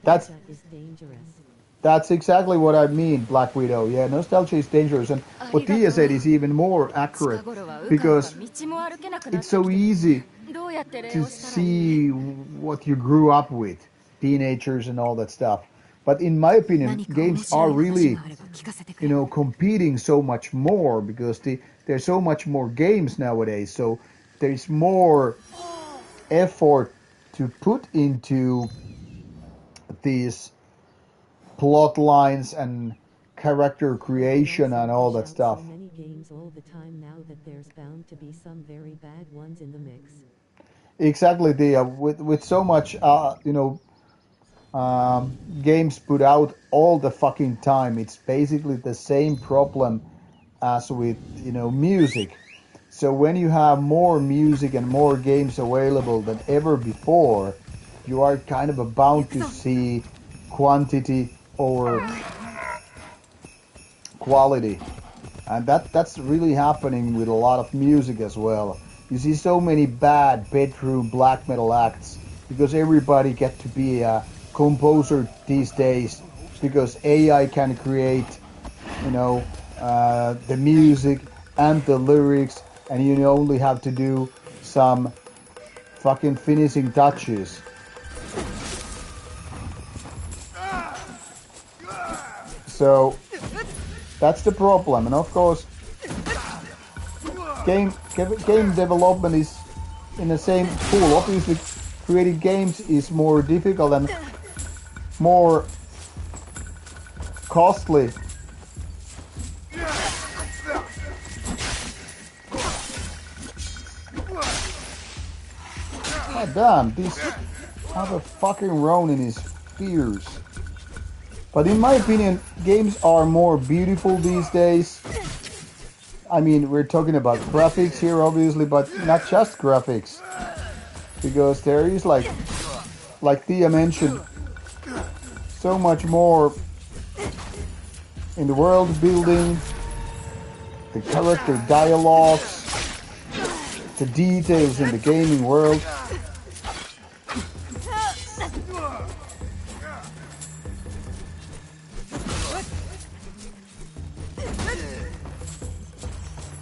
S1: That's-
S3: Nostalgia is dangerous.
S1: that's exactly what I mean, Black Widow. Yeah, nostalgia is dangerous, and what Tia said is even more accurate, because it's so easy to see what you grew up with, teenagers and all that stuff. But in my opinion, games are really, you know, competing so much more, because there's so much more games nowadays. So there's more effort to put into these plot lines and character creation and all that stuff.
S3: So many games all the time now that there's bound to be some very bad ones in the mix.
S1: Exactly, the with so much you know, games put out all the fucking time. It's basically the same problem as with, you know, music. So when you have more music and more games available than ever before, you are kind of bound to see quantity over quality. And that's really happening with a lot of music as well. You see so many bad bedroom black metal acts because everybody get to be a composer these days because AI can create, you know, the music and the lyrics, and you only have to do some fucking finishing touches. So that's the problem, and of course, game development is in the same pool. Obviously, creating games is more difficult and more costly. God damn, this motherfucking Ronin is fierce. But in my opinion, games are more beautiful these days. I mean, we're talking about graphics here, obviously, but not just graphics. Because there is, like Thea mentioned, so much more in the world building, the character dialogues, the details in the gaming world.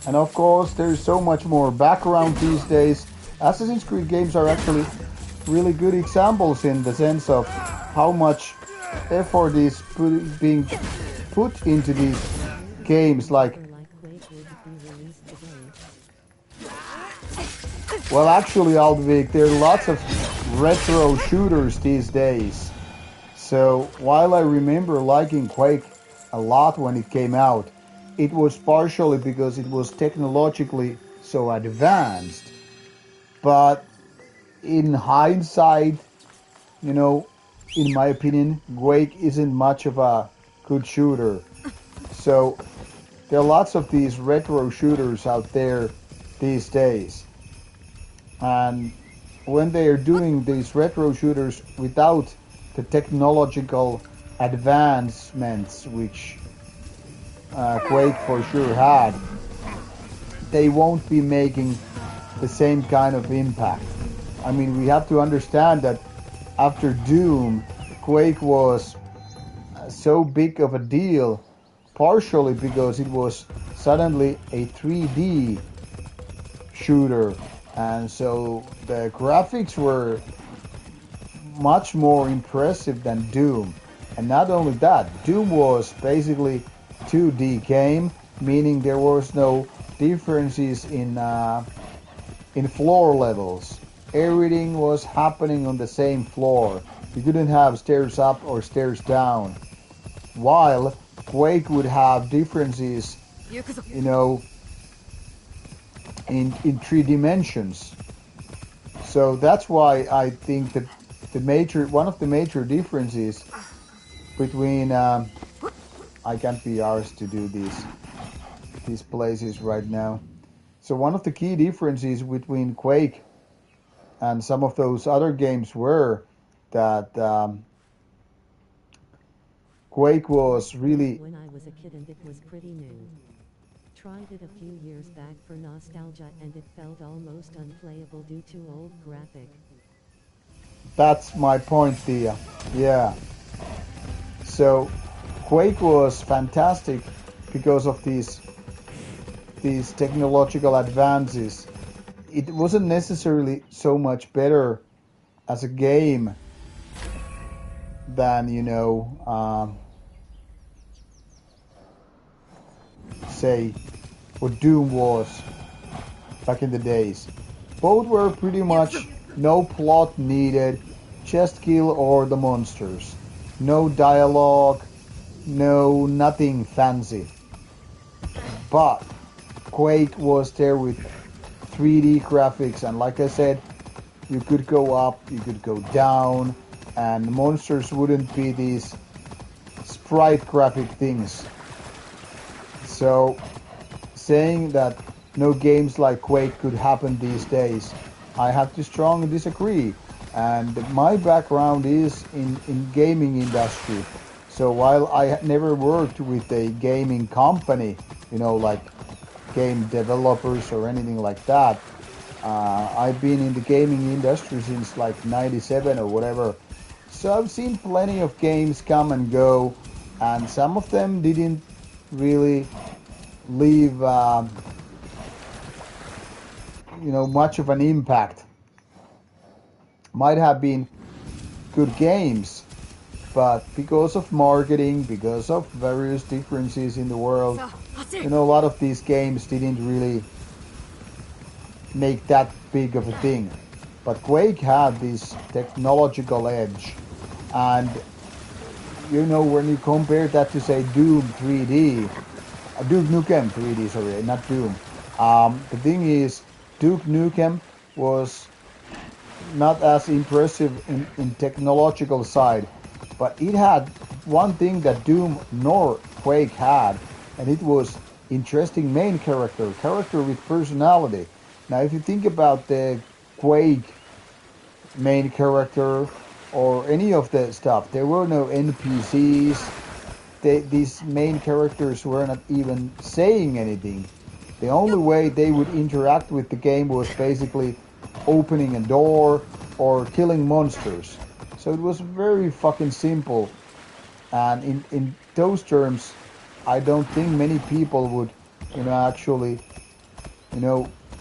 S1: And of course, there's so much more background these days. Assassin's Creed games are actually really good examples in the sense of how much effort is being put into these games. Like, well, actually, Aldvik, there are lots of retro shooters these days. So while I remember liking Quake a lot when it came out, it was partially because it was technologically so advanced. But in hindsight, you know, in my opinion, Quake isn't much of a good shooter. So there are lots of these retro shooters out there these days. And when they are doing these retro shooters without the technological advancements which Quake for sure had, they won't be making the same kind of impact. I mean, we have to understand that after Doom, Quake was so big of a deal, partially because it was suddenly a 3D shooter, and so the graphics were much more impressive than Doom. And not only that, Doom was basically 2D game, meaning there was no differences in floor levels. Everything was happening on the same floor. You couldn't have stairs up or stairs down. While Quake would have differences, you know, in 3 dimensions. So that's why I think that one of the major differences between I can't be arsed to do these places right now. So one of the key differences between Quake and some of those other games were that Quake was really...
S3: When I was a kid and it was pretty new. Tried it a few years back for nostalgia and it felt almost unplayable due to old graphic.
S1: That's my point, Thea. Yeah. So Quake was fantastic because of these technological advances. It wasn't necessarily so much better as a game than, you know, say what Doom was back in the days. Both were pretty much no plot needed, just kill all the monsters. No dialogue, no nothing fancy. But Quake was there with 3D graphics, and like I said, you could go up, you could go down, and monsters wouldn't be these sprite graphic things. So saying that no games like Quake could happen these days, I have to strongly disagree. And my background is in gaming industry. So while I never worked with a gaming company, you know, like game developers or anything like that, I've been in the gaming industry since like 97 or whatever. So I've seen plenty of games come and go, and some of them didn't really leave, much of an impact. Might have been good games, but because of marketing, because of various differences in the world, a lot of these games didn't really make that big of a thing. But Quake had this technological edge, and when you compare that to say Doom 3D, Duke Nukem 3D, sorry, not Doom. The thing is, Duke Nukem was not as impressive in technological side, but it had one thing that Doom nor Quake had, and it was interesting main character with personality. Now, if you think about the Quake main character or any of the stuff, there were no NPCs. These main characters were not even saying anything. The only way they would interact with the game was basically opening a door or killing monsters. So it was very fucking simple. And in those terms, I don't think many people would, actually,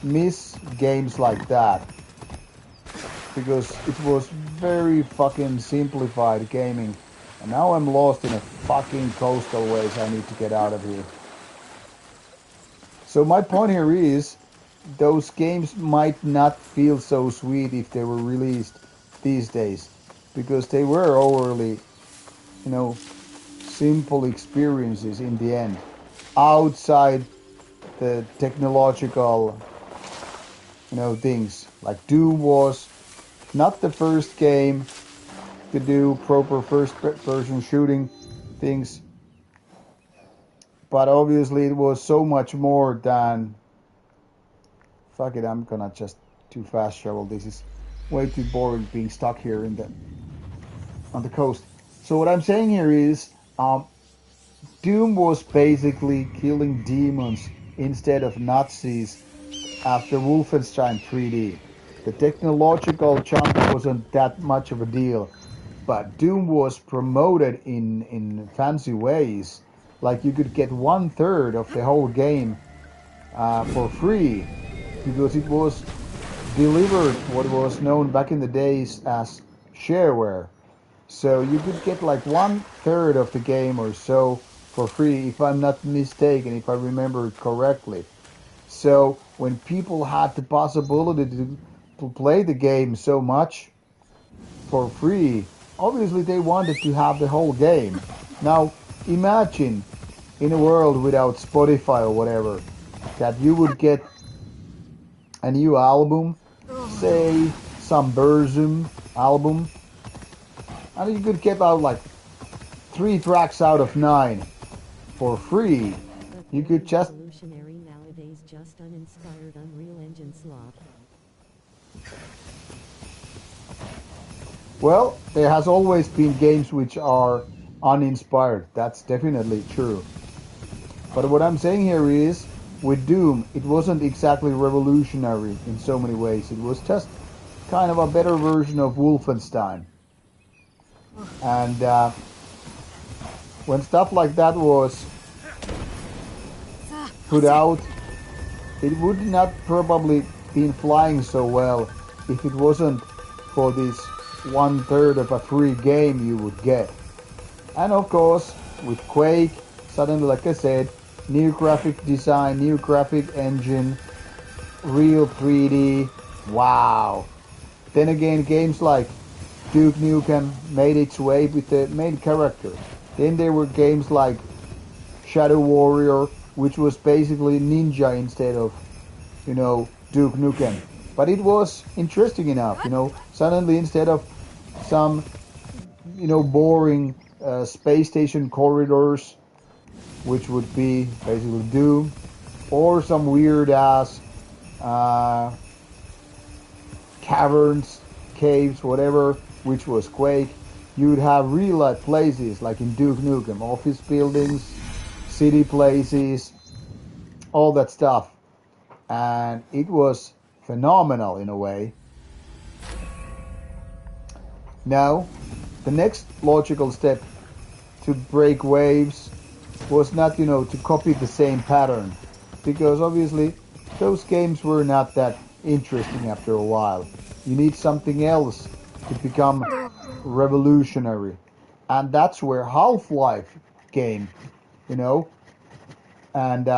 S1: miss games like that. Because it was very fucking simplified gaming. And now I'm lost in a fucking coastal ways. I need to get out of here. So my point here is, those games might not feel so sweet if they were released these days, because they were overly, simple experiences in the end, outside the technological, things. Like Doom was not the first game to do proper first-person shooting things, but obviously it was so much more than. Fuck it, I'm gonna just too fast travel. This is way too boring being stuck here on the coast. So what I'm saying here is, Doom was basically killing demons instead of Nazis after Wolfenstein 3D. The technological jump wasn't that much of a deal, but Doom was promoted in fancy ways. Like you could get 1/3 of the whole game for free, because it was delivered what was known back in the days as shareware. So you could get like 1/3 of the game or so for free, if I'm not mistaken, if I remember it correctly. So when people had the possibility to play the game so much for free, obviously they wanted to have the whole game. Now imagine in a world without Spotify or whatever, that you would get a new album, say some Burzum album, and you could get out like 3 tracks out of 9 for free. You could just
S3: Revolutionary nowadays, just uninspired Unreal Engine slop.
S1: Well, there has always been games which are uninspired. That's definitely true. But what I'm saying here is, with Doom, it wasn't exactly revolutionary in so many ways. It was just kind of a better version of Wolfenstein. And when stuff like that was put out, it would not probably been flying so well if it wasn't for this 1/3 of a free game you would get. And of course, with Quake, suddenly, like I said, new graphic design, new graphic engine, real 3D, wow. Then again, games like Duke Nukem made its way with the main character. Then there were games like Shadow Warrior, which was basically Ninja instead of, Duke Nukem. But it was interesting enough, Suddenly, instead of some, boring space station corridors, which would be basically Doom, or some weird ass caverns, caves, whatever, which was Quake, you would have real life places like in Duke Nukem, office buildings, city places, all that stuff. And it was phenomenal in a way. Now, the next logical step to break waves was not, to copy the same pattern, because obviously those games were not that interesting after a while. You need something else to become revolutionary, and that's where Half-Life came, you know, and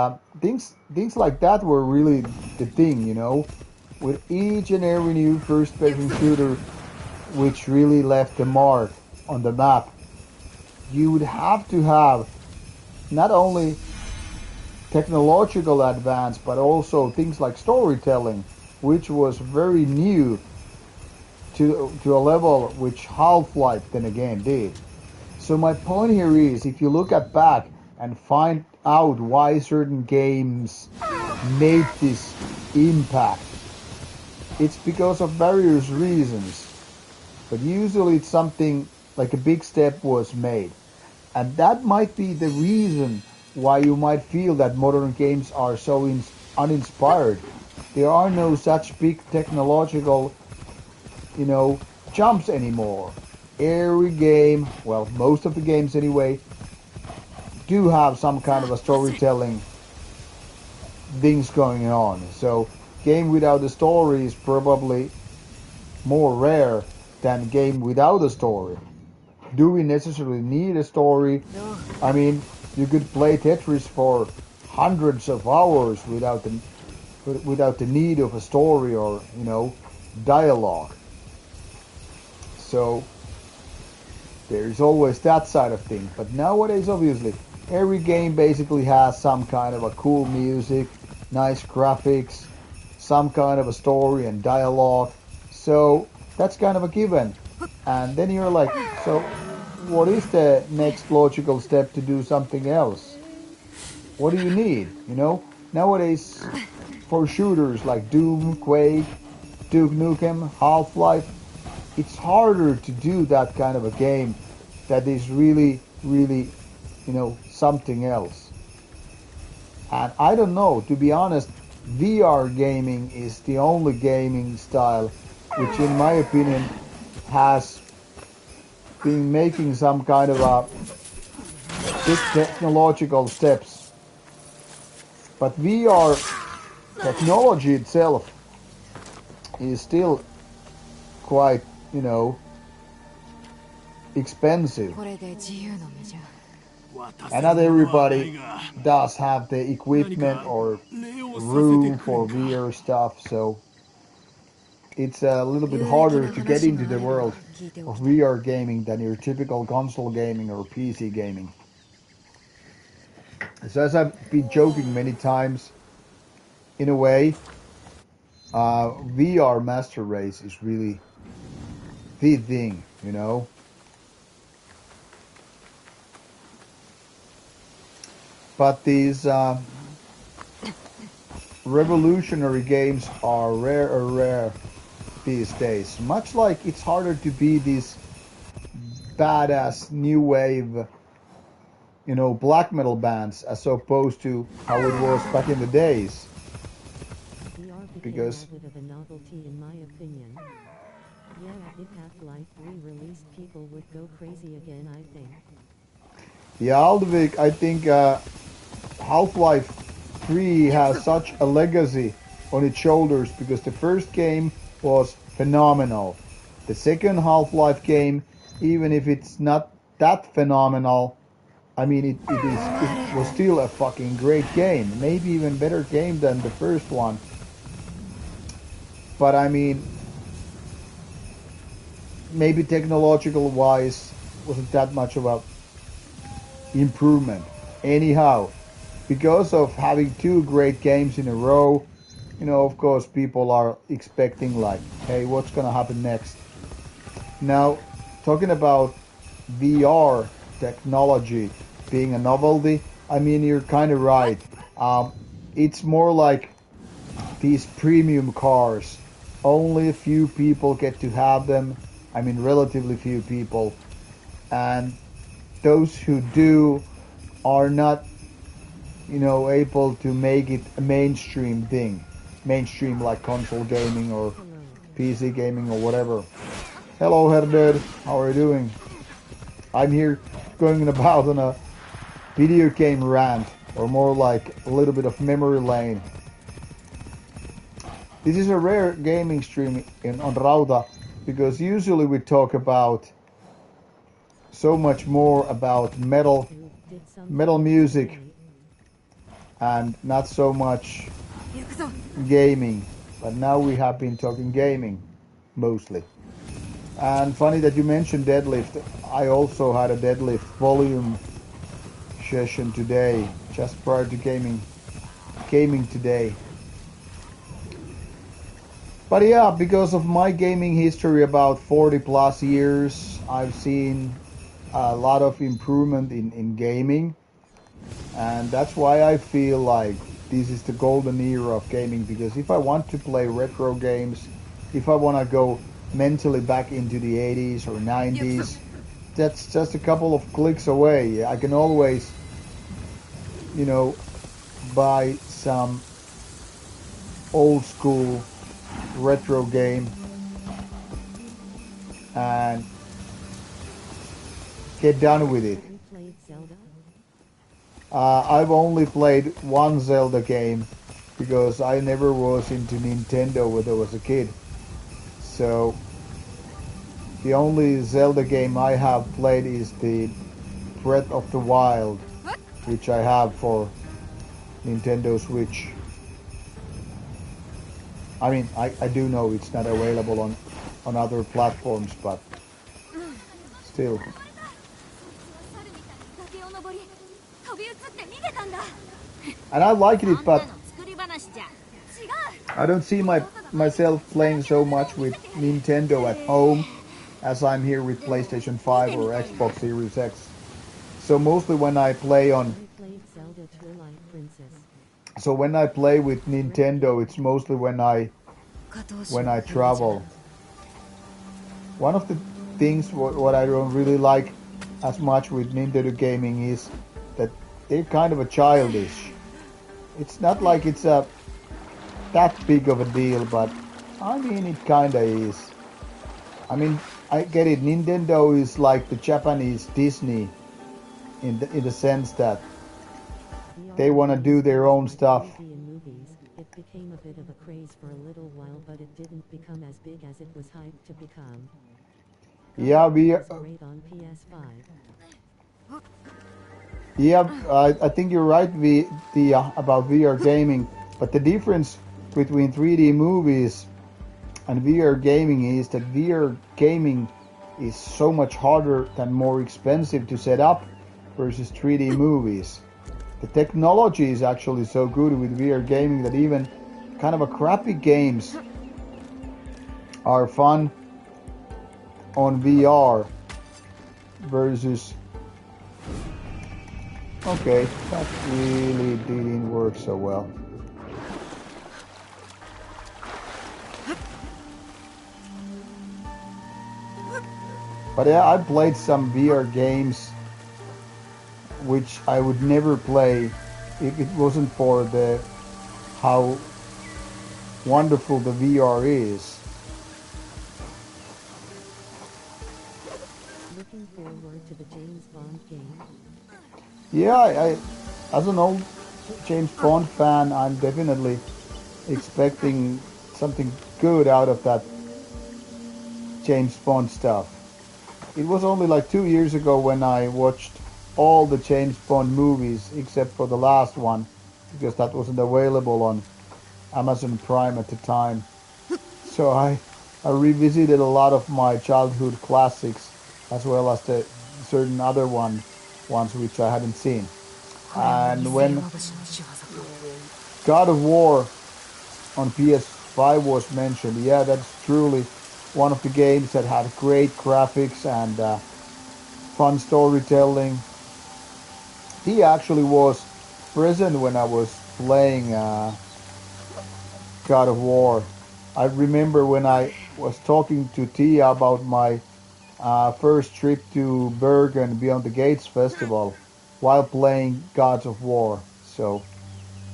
S1: things like that were really the thing, with each and every new first-person shooter which really left a mark on the map. You would have to have not only technological advance, but also things like storytelling, which was very new to a level which Half-Life then again did. So my point here is, if you look at back and find out why certain games made this impact, it's because of various reasons. But usually it's something like a big step was made. And that might be the reason why you might feel that modern games are so uninspired. There are no such big technological, jumps anymore. Every game, well, most of the games anyway, do have some kind of a storytelling things going on. So game without a story is probably more rare than game without a story. Do we necessarily need a story? I mean, you could play Tetris for hundreds of hours without the need of a story or, dialogue. So there's always that side of things. But nowadays, obviously, every game basically has some kind of a cool music, nice graphics, some kind of a story and dialogue. So that's kind of a given. And then you're like, so what is the next logical step to do something else? What do you need? Nowadays, for shooters like Doom, Quake, Duke Nukem, Half-Life, it's harder to do that kind of a game that is really, really, something else. And I don't know, to be honest, VR gaming is the only gaming style which, in my opinion, has been making some kind of a big technological steps. But VR technology itself is still quite, expensive. And not everybody does have the equipment or room for VR stuff, so it's a little bit harder to get into the world of VR gaming than your typical console gaming or PC gaming. So as I've been joking many times, in a way, VR Master Race is really the thing, But these revolutionary games are rare these days. Much like it's harder to be this badass new wave, black metal bands as opposed to how it was back in the days. Because
S3: a bit of a novelty in my opinion. Yeah, if Half-Life re-released, people would go crazy again, I think.
S1: Yeah, Aldvik, I think Half-Life 3 has such a legacy on its shoulders because the first game was phenomenal. The second Half-Life game, even if it's not that phenomenal, I mean, it was still a fucking great game. Maybe even better game than the first one. But I mean, maybe technological wise wasn't that much of a improvement. Anyhow, because of having two great games in a row, of course people are expecting like, hey, what's gonna happen next? Now, talking about VR technology being a novelty, I mean, you're kind of right. It's more like these premium cars. Only a few people get to have them. I mean, relatively few people. And those who do are not, able to make it a mainstream thing. mainstream like console gaming or PC gaming or whatever. Hello, Herded. How are you doing? I'm here going about on a video game rant, or more like a little bit of memory lane. This is a rare gaming stream on Rauta, because usually we talk about so much more about metal music and not so much gaming. But now we have been talking gaming mostly. And funny that you mentioned deadlift. I also had a deadlift volume session today, just prior to gaming today. But yeah, because of my gaming history about 40 plus years, I've seen a lot of improvement in gaming. And that's why I feel like this is the golden era of gaming, because if I want to play retro games, if I want to go mentally back into the 80s or 90s, that's just a couple of clicks away. I can always, buy some old school retro game and get done with it. I've only played one Zelda game because I never was into Nintendo when I was a kid. So the only Zelda game I have played is the Breath of the Wild, which I have for Nintendo Switch. I mean, I do know it's not available on other platforms, but still. And I like it, but I don't see myself playing so much with Nintendo at home as I'm here with PlayStation 5 or Xbox Series X. So mostly when I play with Nintendo, it's mostly when I travel. One of the things what I don't really like as much with Nintendo gaming is that they're kind of a childish. It's not like it's that big of a deal, but I mean it kinda is. I mean, I get it. Nintendo is like the Japanese Disney in the sense that they want to do their own stuff.
S3: It became a bit of a craze for a little while, but it didn't become as big as it was hyped to become.
S1: Yeah,
S3: great on PS5.
S1: Yeah, I think you're right about VR gaming, but the difference between 3D movies and VR gaming is that VR gaming is so much harder and more expensive to set up versus 3D movies. The technology is actually so good with VR gaming that even kind of a crappy games are fun on VR versus... Okay, that really didn't work so well. But yeah, I played some VR games which I would never play if it wasn't for how wonderful the VR is.
S3: Looking forward to the James Bond game.
S1: Yeah, I as an old James Bond fan, I'm definitely expecting something good out of that James Bond stuff. It was only like 2 years ago when I watched all the James Bond movies except for the last one, because that wasn't available on Amazon Prime at the time. So I revisited a lot of my childhood classics as well as the certain other ones which I hadn't seen. And when God of War on PS5 was mentioned, yeah, that's truly one of the games that had great graphics and fun storytelling. He actually was present when I was playing God of War. I remember when I was talking to Tia about my first trip to Bergen Beyond the Gates Festival while playing Gods of War. So,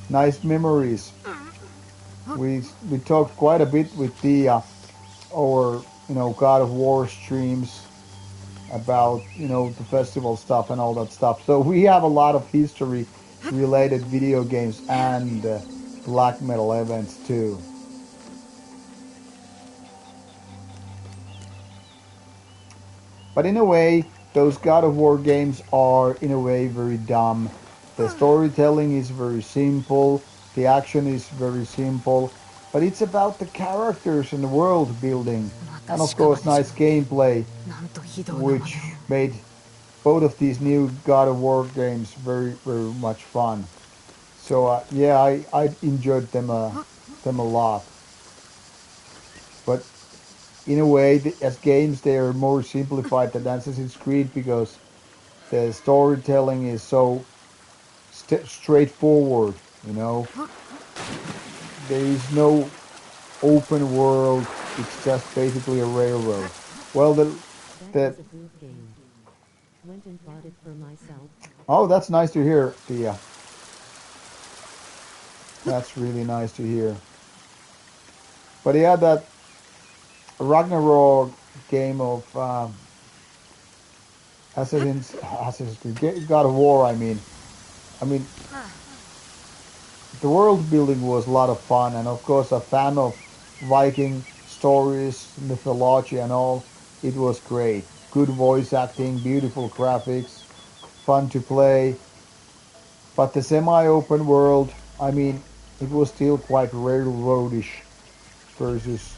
S1: nice memories. We talked quite a bit with the our God of War streams about the festival stuff and all that stuff. So we have a lot of history related video games and black metal events too. But in a way, those God of War games are in a way very dumb. The storytelling is very simple, the action is very simple, but it's about the characters and the world building, and of course, nice gameplay, which made both of these new God of War games very, very much fun. So yeah, I enjoyed them a lot. But in a way, as games, they are more simplified than Assassin's Creed because the storytelling is so straightforward. There is no open world. It's just basically a railroad. Well,
S3: That
S1: the
S3: was a good game. Went and bought it for myself.
S1: oh, that's nice to hear, Tia. That's really nice to hear. But yeah, that Ragnarok game of Assassin's Creed, God of War. I mean, the world building was a lot of fun, and of course, a fan of Viking stories, mythology, and all. It was great. Good voice acting, beautiful graphics, fun to play. But the semi-open world, it was still quite railroadish versus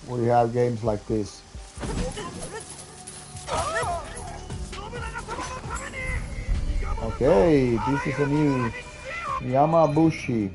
S1: what you have games like this. Okay, this is a new Yamabushi.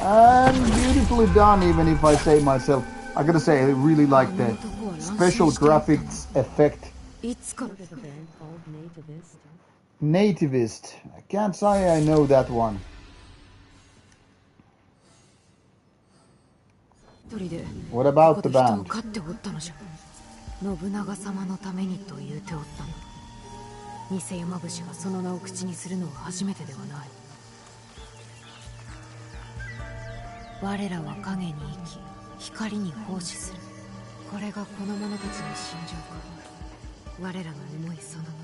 S1: And beautifully done, even if I say myself. I gotta say, I really like the special graphics effect.
S3: Heard of a band called Nativist?
S1: Nativist. I can't say I know that one. What about the band?
S8: 信長様のためにと言うておったの。偽山伏がその名を口にするのは初めてではない。我らは影に生き、光に奉仕する。これがこの者たちの心情か。我らの思いそのもの。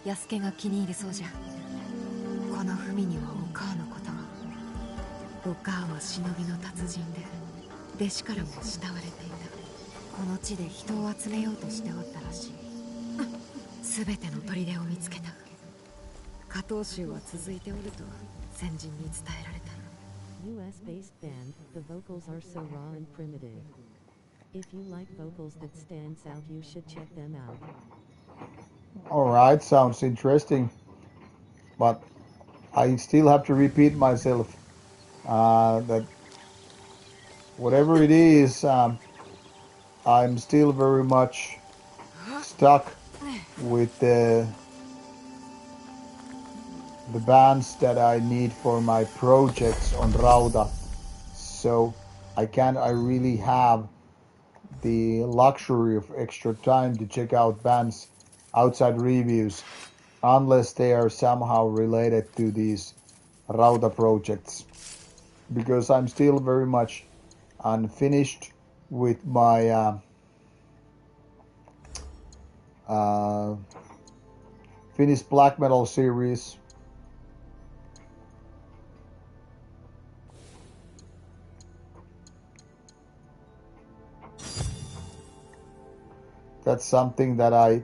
S8: 安家が気に入りそうじゃ。この文にはお母のことが。お母は忍びの達人で、弟子からも慕われていた。この地で人を集めようとしておったらしい。すべての砦を見つけた。下等州は続いておると先人に伝えられた。
S3: US-based band, the vocals are so raw and primitive. If you like vocals that stands out, you should check them out.
S1: Alright, sounds interesting. But I still have to repeat myself that whatever it is, I'm still very much stuck with the bands that I need for my projects on Rauta. So I really have the luxury of extra time to check out bands outside reviews unless they are somehow related to these Rauta projects, because I'm still very much unfinished with my Finnish black metal series. that's something that I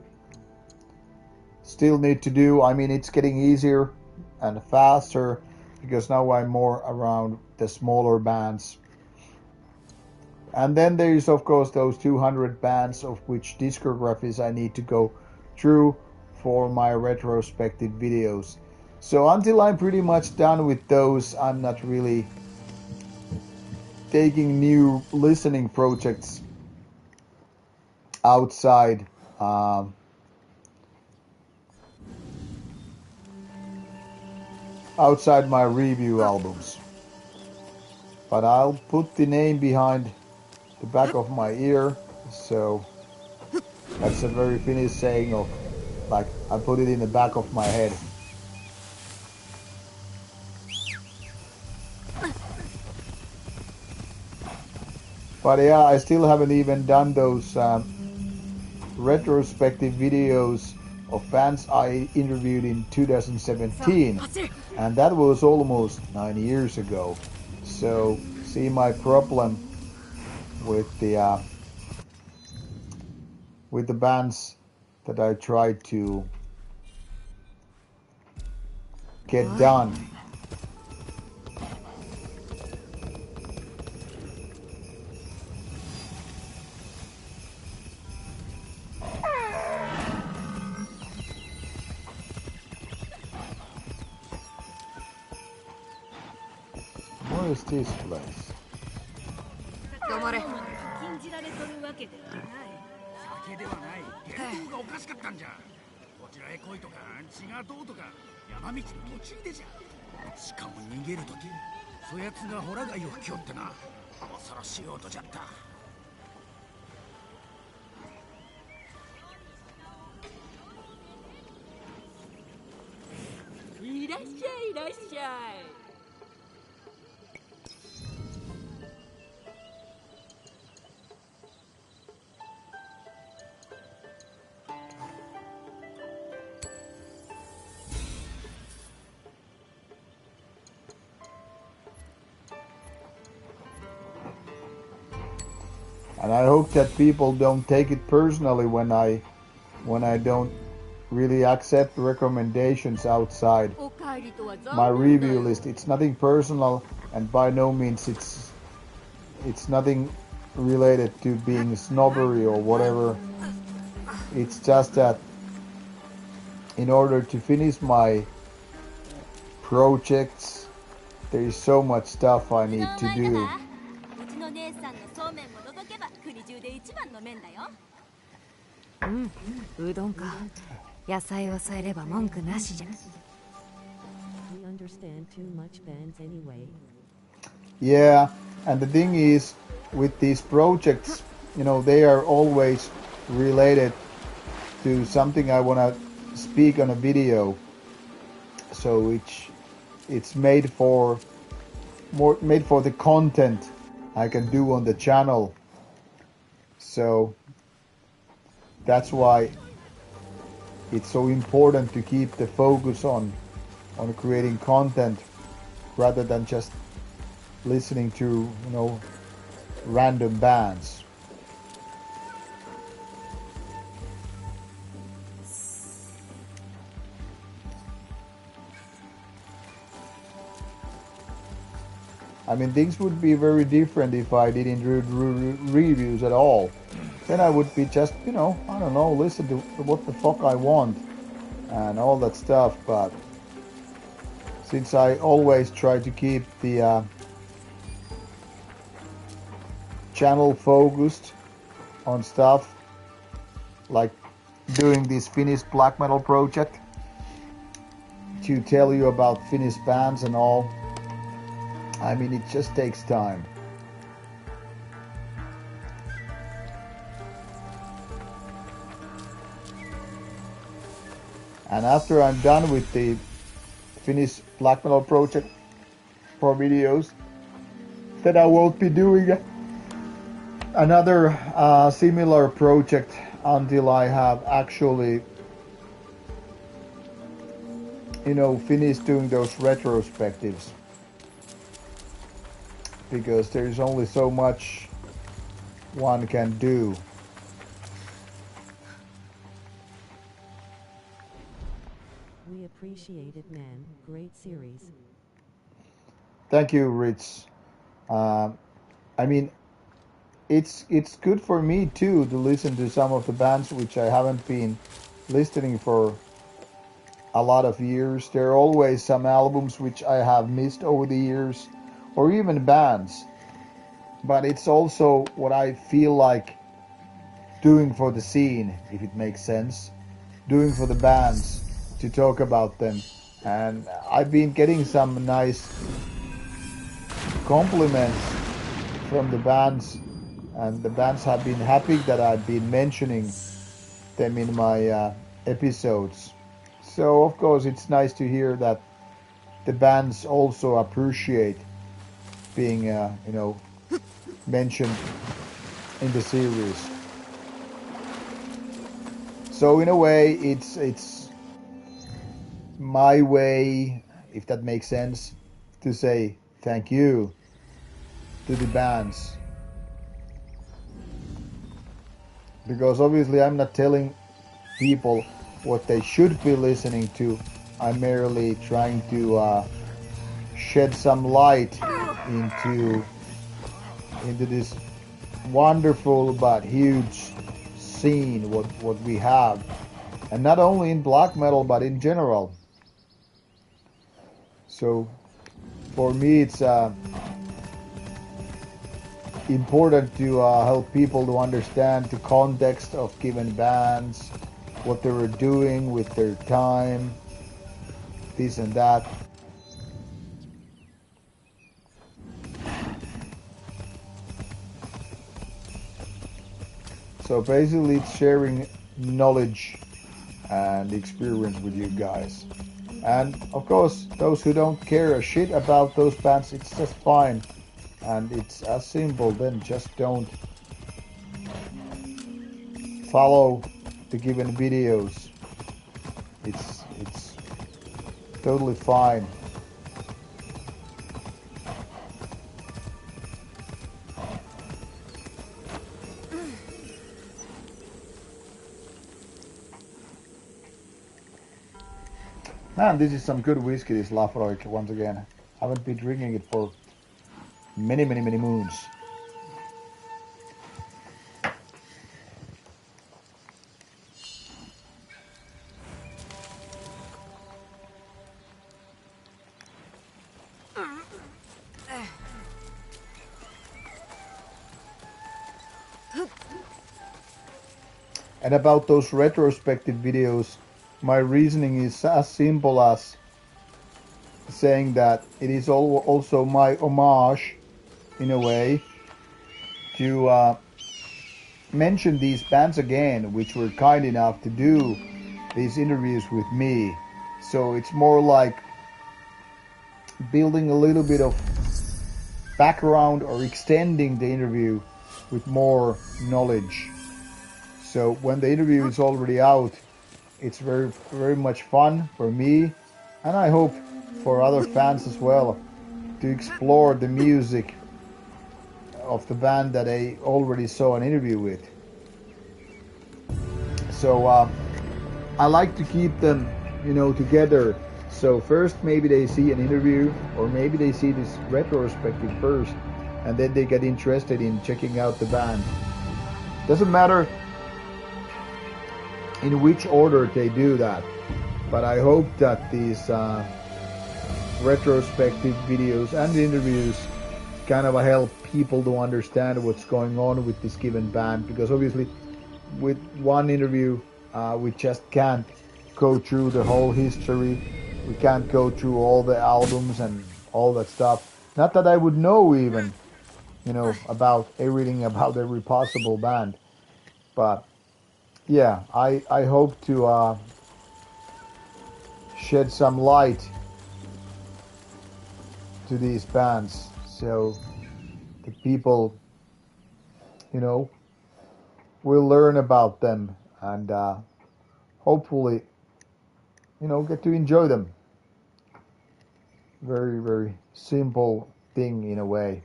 S1: still need to do. I mean, it's getting easier and faster because now I'm more around the smaller bands. And then there is of course those 200 bands of which discographies I need to go through for my retrospective videos. So until I'm pretty much done with those, I'm not really taking new listening projects outside outside my review albums. But I'll put the name behind the back of my ear, so that's a very Finnish saying of like I put it in the back of my head. But yeah, I still haven't even done those retrospective videos of bands I interviewed in 2017, and that was almost 9 years ago. So see my problem with the bands that I tried to get done. Where is this place?
S5: 頑張れ。
S10: 禁じられとるわけではない。酒ではない。言動がおかしかったんじゃ。こちらへ来いとか血がどうとか山道の途中でじゃ。しかも逃げるとき、そやつがホラ貝を吹きよってな。恐ろしい音じゃった。
S5: いらっしゃいいらっしゃい。
S1: And I hope that people don't take it personally when I don't really accept recommendations outside my review list. It's nothing personal, and by no means it's nothing related to being snobbery or whatever. It's just that in order to finish my projects, there is so much stuff I need to do.
S8: うどんか。野菜を添えれば文句なしじゃ。
S3: We understand too much bands anyway.
S1: Yeah, and the thing is, with these projects, you know, they are always related to something I want to speak on a video. So it's made for the content I can do on the channel. So that's why it's so important to keep the focus on creating content rather than just listening to, you know, random bands. I mean, things would be very different if I didn't do reviews at all. Then I would be just, you know, I don't know, listen to what the fuck I want and all that stuff. But since I always try to keep the channel focused on stuff like doing this Finnish black metal project to tell you about Finnish bands and all, I mean, it just takes time. And after I'm done with the Finnish black metal project for videos, then I won't be doing another similar project until I have actually, you know, finished doing those retrospectives. Because there's only so much one can do.
S3: Appreciate it, man. Great series.
S1: Thank you, Rich. I mean, it's good for me too to listen to some of the bands which I haven't been listening for a lot of years. There are always some albums which I have missed over the years, or even bands. But it's also what I feel like doing for the scene, if it makes sense. Doing for the bands, to talk about them. And I've been getting some nice compliments from the bands, and the bands have been happy that I've been mentioning them in my episodes. So of course it's nice to hear that the bands also appreciate being mentioned in the series. So in a way it's my way, if that makes sense, to say thank you to the bands, because obviously I'm not telling people what they should be listening to. I'm merely trying to shed some light into this wonderful but huge scene what we have, and not only in black metal but in general. So for me it's important to help people to understand the context of given bands, what they were doing with their time, this and that. So basically it's sharing knowledge and experience with you guys. And of course, those who don't care a shit about those bands, it's just fine. And it's as simple, then just don't follow the given videos. It's totally fine. Man, this is some good whiskey, this Lafroig, once again. I haven't been drinking it for many moons. And about those retrospective videos, my reasoning is as simple as saying that it is also my homage, in a way, to mention these bands again, which were kind enough to do these interviews with me. So it's more like building a little bit of background or extending the interview with more knowledge. So when the interview is already out, it's very much fun for me, and I hope for other fans as well, to explore the music of the band that I already saw an interview with. So I like to keep them, together. So first maybe they see an interview, or maybe they see this retrospective first, and then they get interested in checking out the band. Doesn't matter in which order they do that, but I hope that these retrospective videos and interviews kind of help people to understand what's going on with this given band, because obviously with one interview we just can't go through the whole history, we can't go through all the albums and all that stuff. Not that I would know even, about everything about every possible band, but yeah, I hope to shed some light to these bands, so the people, will learn about them, and hopefully, get to enjoy them. Very simple thing in a way.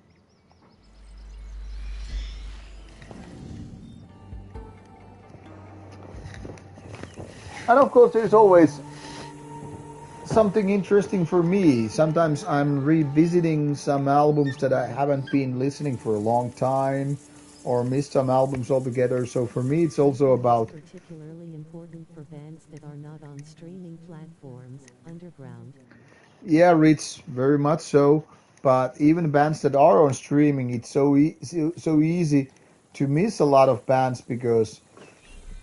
S1: And of course, there's always something interesting for me. Sometimes I'm revisiting some albums that I haven't been listening for a long time, or missed some albums altogether. So for me, it's also about.
S3: Particularly important for bands that are not on streaming platforms, underground.
S1: Yeah, Rich, very much so. But even bands that are on streaming, it's so easy to miss a lot of bands because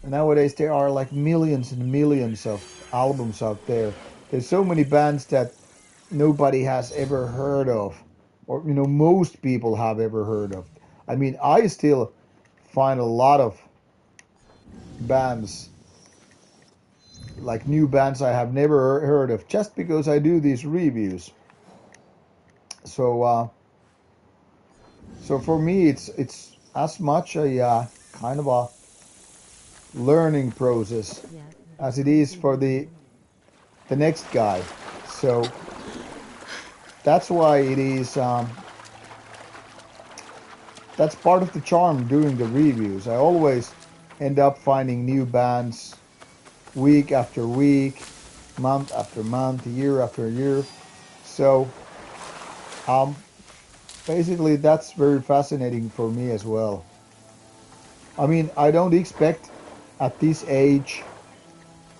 S1: nowadays there are like millions and millions of albums out there. There's so many bands that nobody has ever heard of, or most people have ever heard of. I mean, I still find a lot of bands, like new bands I have never heard of, just because I do these reviews. So for me, it's as much a kind of a learning process as it is for the next guy. So that's why it is. That's part of the charm doing the reviews. I always end up finding new bands week after week, month after month, year after year. So um, basically, that's very fascinating for me as well. I mean, I don't expect at this age,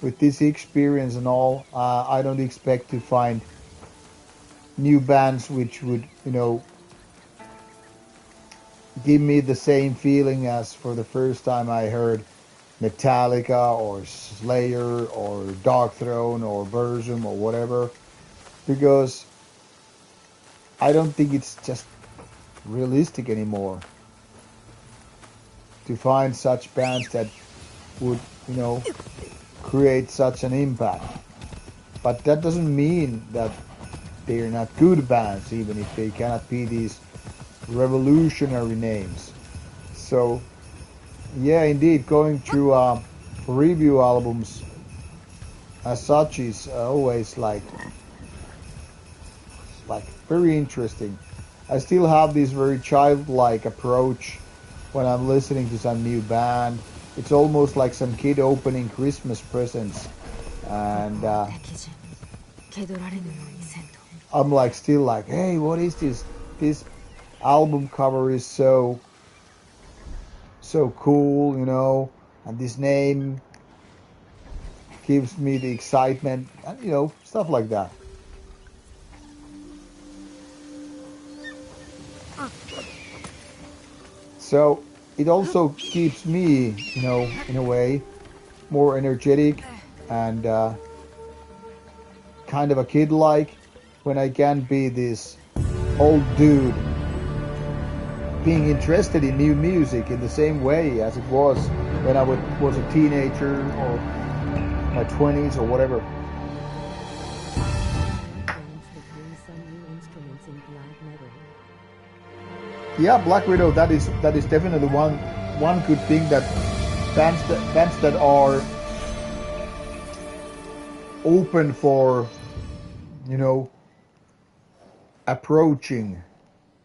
S1: with this experience and all, I don't expect to find new bands which would, give me the same feeling as for the first time I heard Metallica or Slayer or Darkthrone or Burzum or whatever, because I don't think it's just realistic anymore to find such bands that would, create such an impact. But that doesn't mean that they're not good bands, even if they cannot be these revolutionary names. So, yeah, indeed, going through review albums as such is always like very interesting. I still have this very childlike approach when I'm listening to some new band. It's almost like some kid opening Christmas presents, and I'm like still like, hey, what is this? This album cover is so cool, and this name gives me the excitement, and stuff like that. So it also keeps me, in a way, more energetic and kind of a kid-like when I can be this old dude being interested in new music in the same way as it was when I was a teenager or my 20s or whatever. Yeah, Black Widow. That is definitely one good thing, that bands that are open for approaching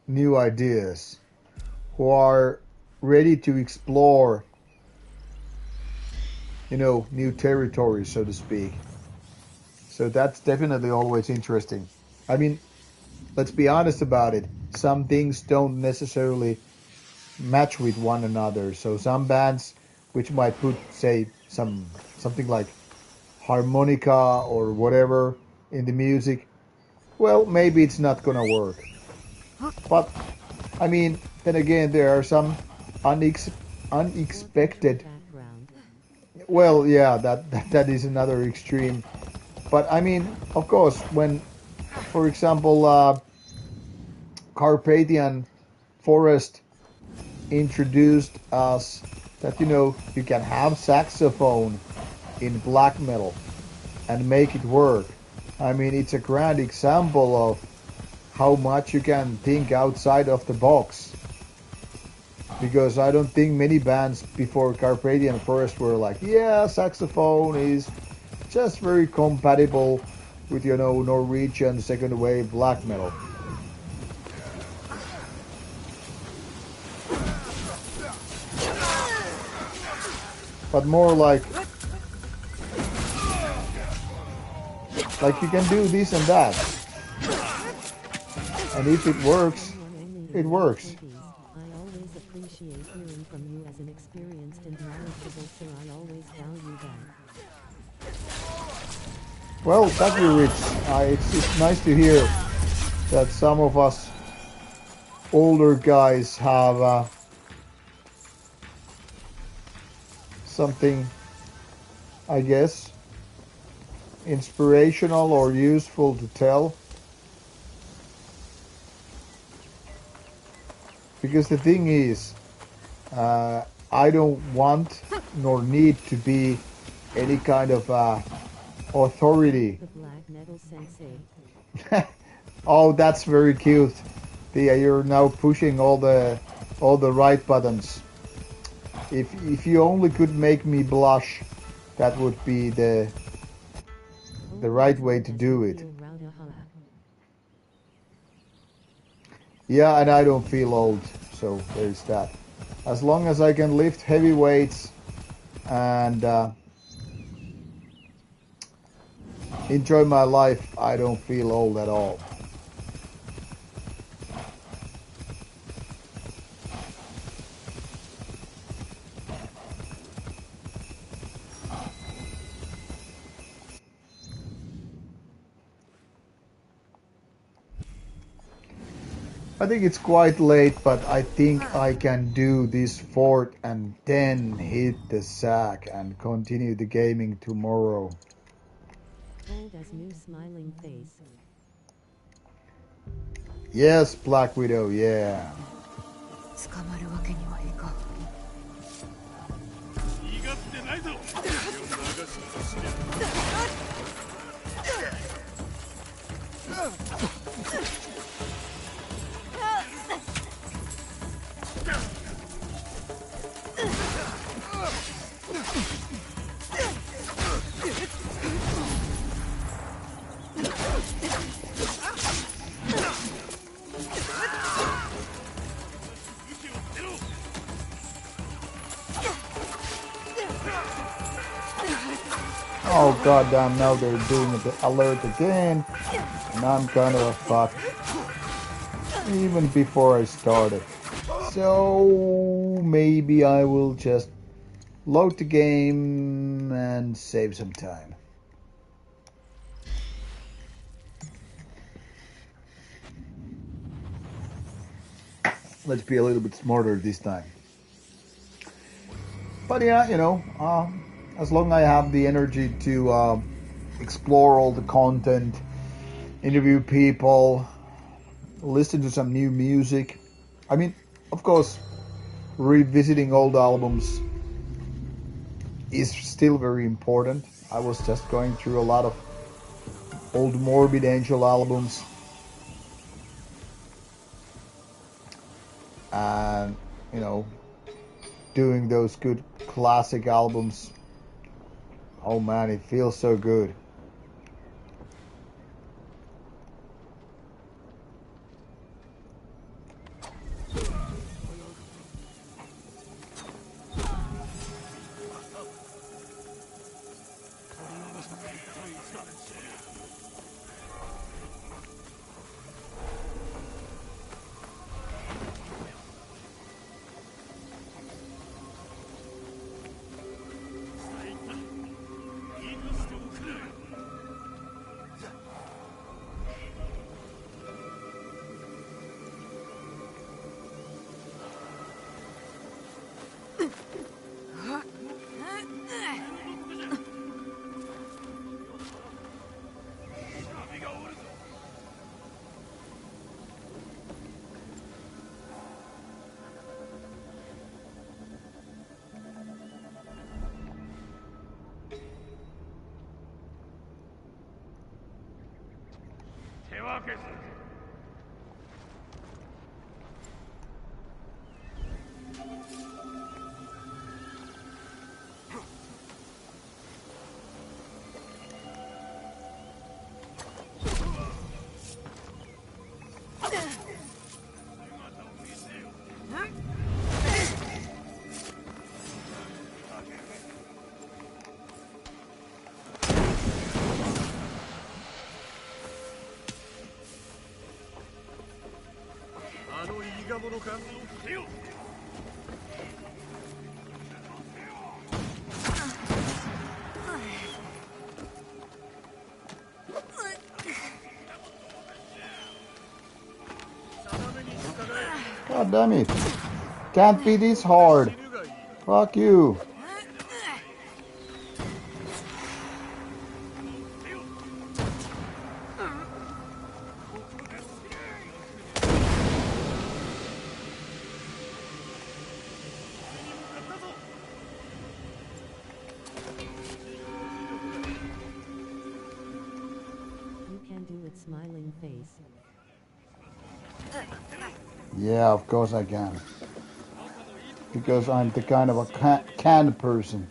S1: new ideas, who are ready to explore new territories, so to speak. So that's definitely always interesting. I mean, let's be honest about it. Some things don't necessarily match with one another. So some bands which might put, say, something like harmonica or whatever in the music, well, maybe it's not gonna work. But I mean, then again, there are some unexpected. Well, yeah, that is another extreme. But I mean, of course, when, for example, Carpathian Forest introduced us that you can have saxophone in black metal and make it work. I mean, it's a grand example of how much you can think outside of the box. Because I don't think many bands before Carpathian Forest were like, yeah, saxophone is just very compatible with, Norwegian second wave black metal. But more like Like you can do this and that. And if it works, it works.
S3: I always appreciate hearing from you as an experienced and knowledgeable sir. I always value that.
S1: Well, thank you, Rich. It's nice to hear that some of us older guys have something, I guess, inspirational or useful to tell. Because the thing is, I don't want nor need to be any kind of authority.
S3: The black metal sensei.
S1: Oh, that's very cute. You're now pushing all the right buttons. If you only could make me blush, that would be the right way to do it. Yeah, and I don't feel old, so there's that. As long as I can lift heavy weights and enjoy my life, I don't feel old at all. I think it's quite late, but I think I can do this fort and then hit the sack and continue the gaming tomorrow.
S3: Old as new smiling face.
S1: Yes, Black Widow, yeah.
S8: 捕まるわけにはいかん。
S2: 逃がすでないぞ。
S1: Oh goddamn! Now they're doing the alert again, and I'm kind of fucked. Even before I started. So maybe I will just load the game and save some time. Let's be a little bit smarter this time. But yeah, you know, as long as I have the energy to explore all the content, interview people, listen to some new music. I mean, of course, revisiting old albums is still very important. I was just going through a lot of old Morbid Angel albums. And, you know, doing those good classic albums. Oh man, it feels so good.
S7: 者か。
S1: God damn it. Can't be this hard. Fuck you.
S3: You can do it, smiling face.
S1: Yeah, of course I can. Because I'm the kind of a can person.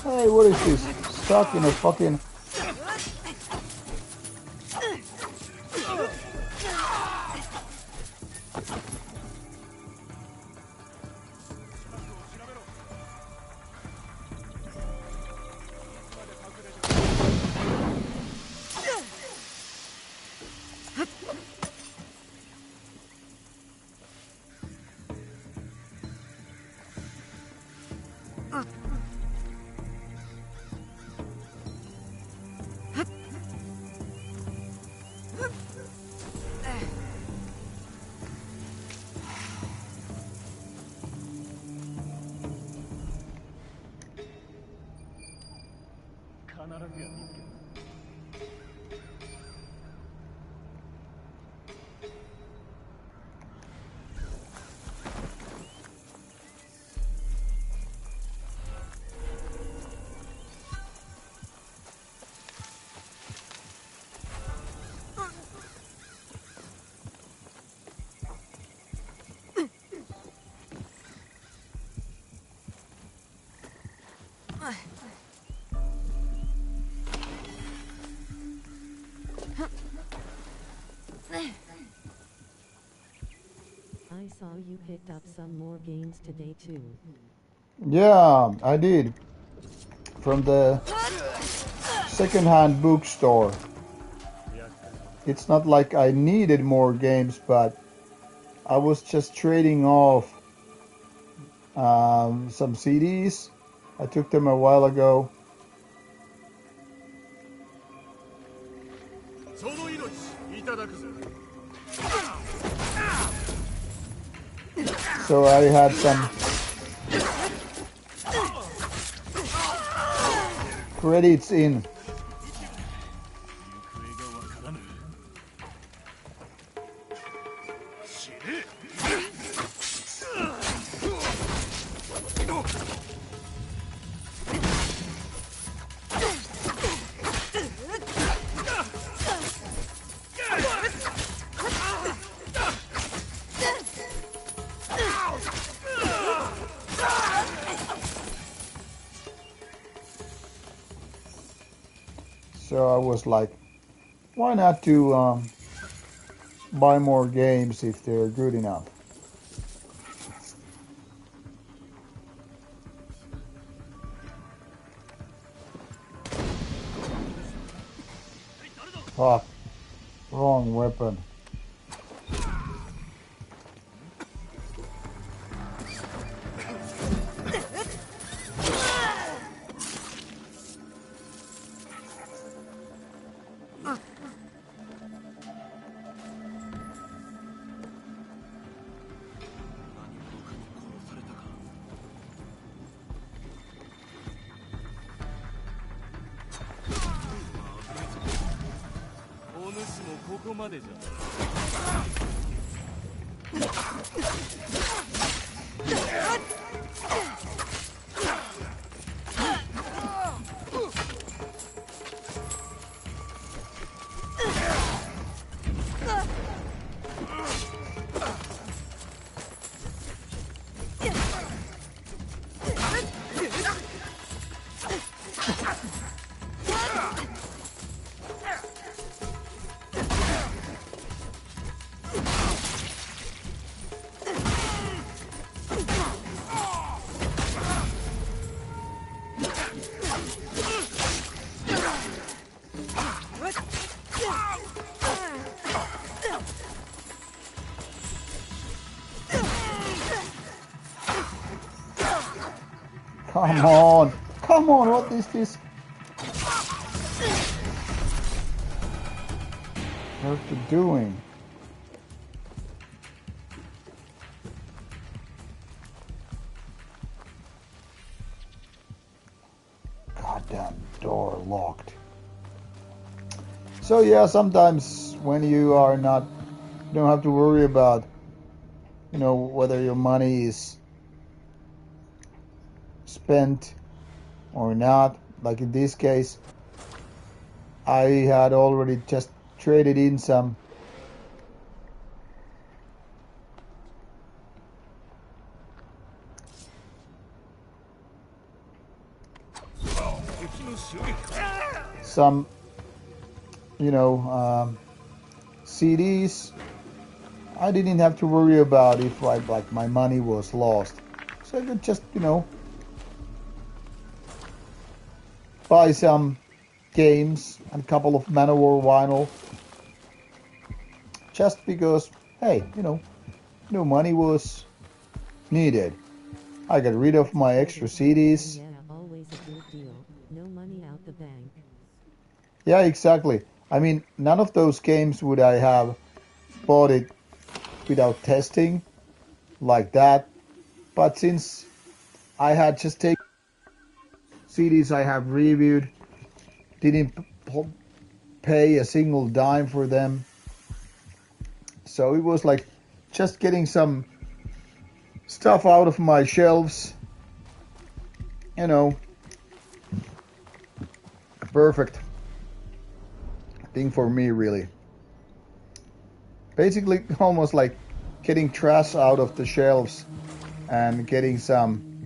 S1: Hey, what is this? Stuck in a fucking...
S3: I saw you picked up some more games today too.
S1: Yeah, I did. From the second-hand bookstore. It's not like I needed more games, but I was just trading off some CDs. I took them a while ago. So I had some credits in. So I was like, why not to buy more games if they're good enough? Fuck. Wrong weapon. Come on! Come on, what is this? What are you doing? Goddamn door locked. So yeah, sometimes when you are not, you don't have to worry about, you know, whether your money is spent or not. Like in this case, I had already just traded in some you know, CDs. I didn't have to worry about if like my money was lost, so I could just, you know, buy some games and a couple of Manowar vinyl, just because, hey, you know, no money was needed. I got rid of my extra CDs.
S3: Yeah, always a good deal. No money out the bank.
S1: Yeah, exactly. I mean, none of those games would I have bought it without testing like that. But since I had just taken CDs I have reviewed, didn't pay a single dime for them. So it was like just getting some stuff out of my shelves. You know, perfect thing for me, really. Basically, almost like getting trash out of the shelves and getting some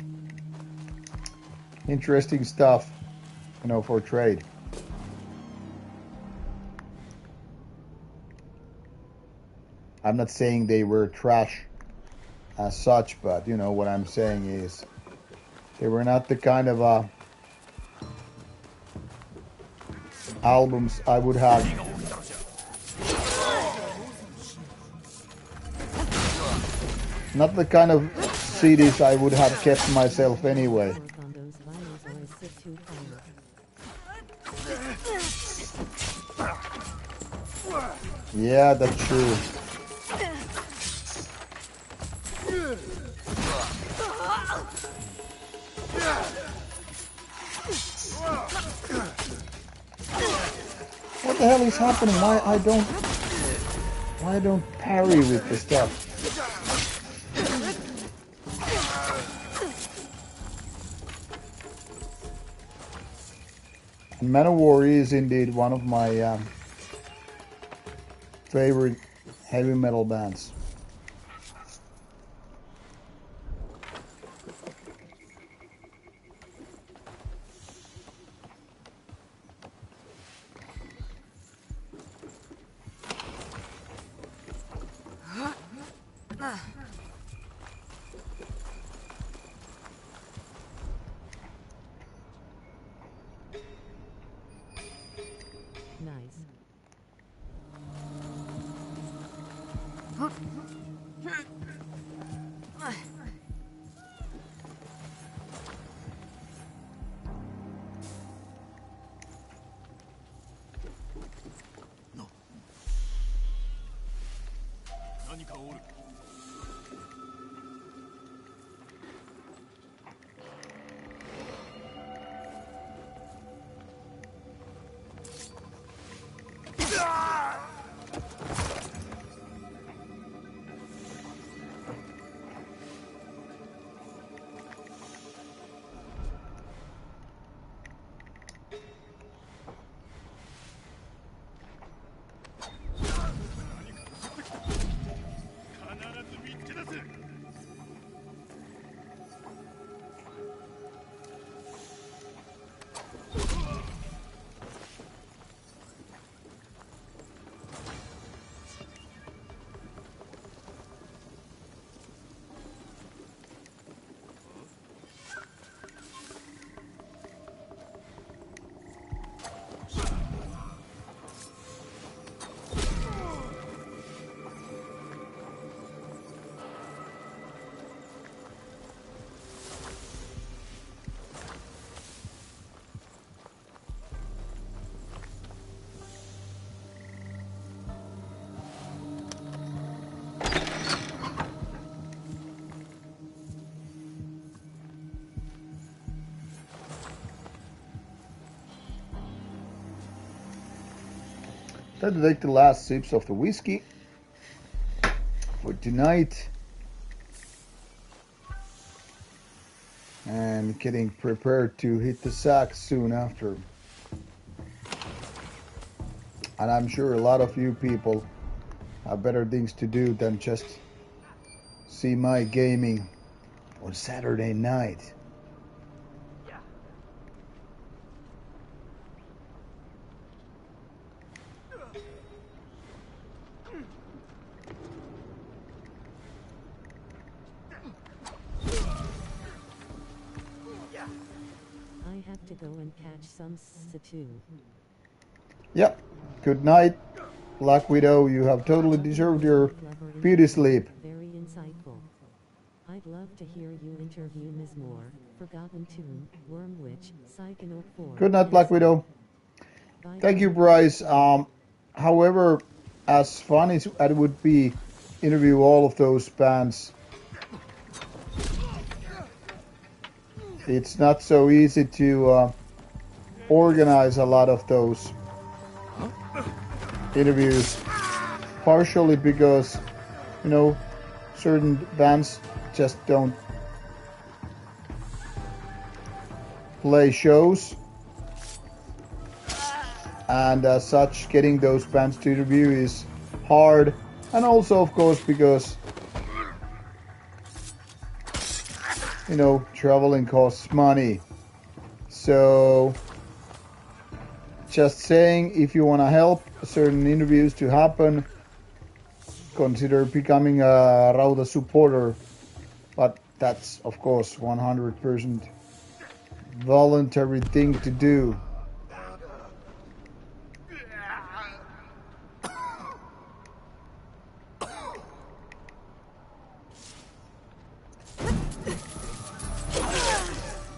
S1: interesting stuff, you know, for trade. I'm not saying they were trash as such, but you know what I'm saying is they were not the kind of albums I would have not the kind of CDs I would have kept myself anyway. Yeah, that's true. What the hell is happening? Why I don't parry with the stuff? And Manowar is indeed one of my favorite heavy metal bands.
S3: Nice.
S1: Try to take the last sips of the whiskey for tonight. And getting prepared to hit the sack soon after. And I'm sure a lot of you people have better things to do than just see my gaming on Saturday night.
S3: I have to go and catch some too.
S1: Yep. Good night, Black Widow. You have totally deserved your beauty sleep.
S3: Very insightful. I'd love to hear you interview Ms. Moore, Forgotten Tomb, Worm Witch, Psychonaut 4.
S1: Good night, Black Widow. Thank you, Bryce. However, as fun as it would be, interview all of those bands, it's not so easy to organize a lot of those interviews, partially because, you know, certain bands just don't play shows, and as such getting those bands to interview is hard, and also of course because, you know, traveling costs money. So just saying, if you want to help certain interviews to happen, consider becoming a Rauta supporter, but that's of course 100% voluntary thing to do.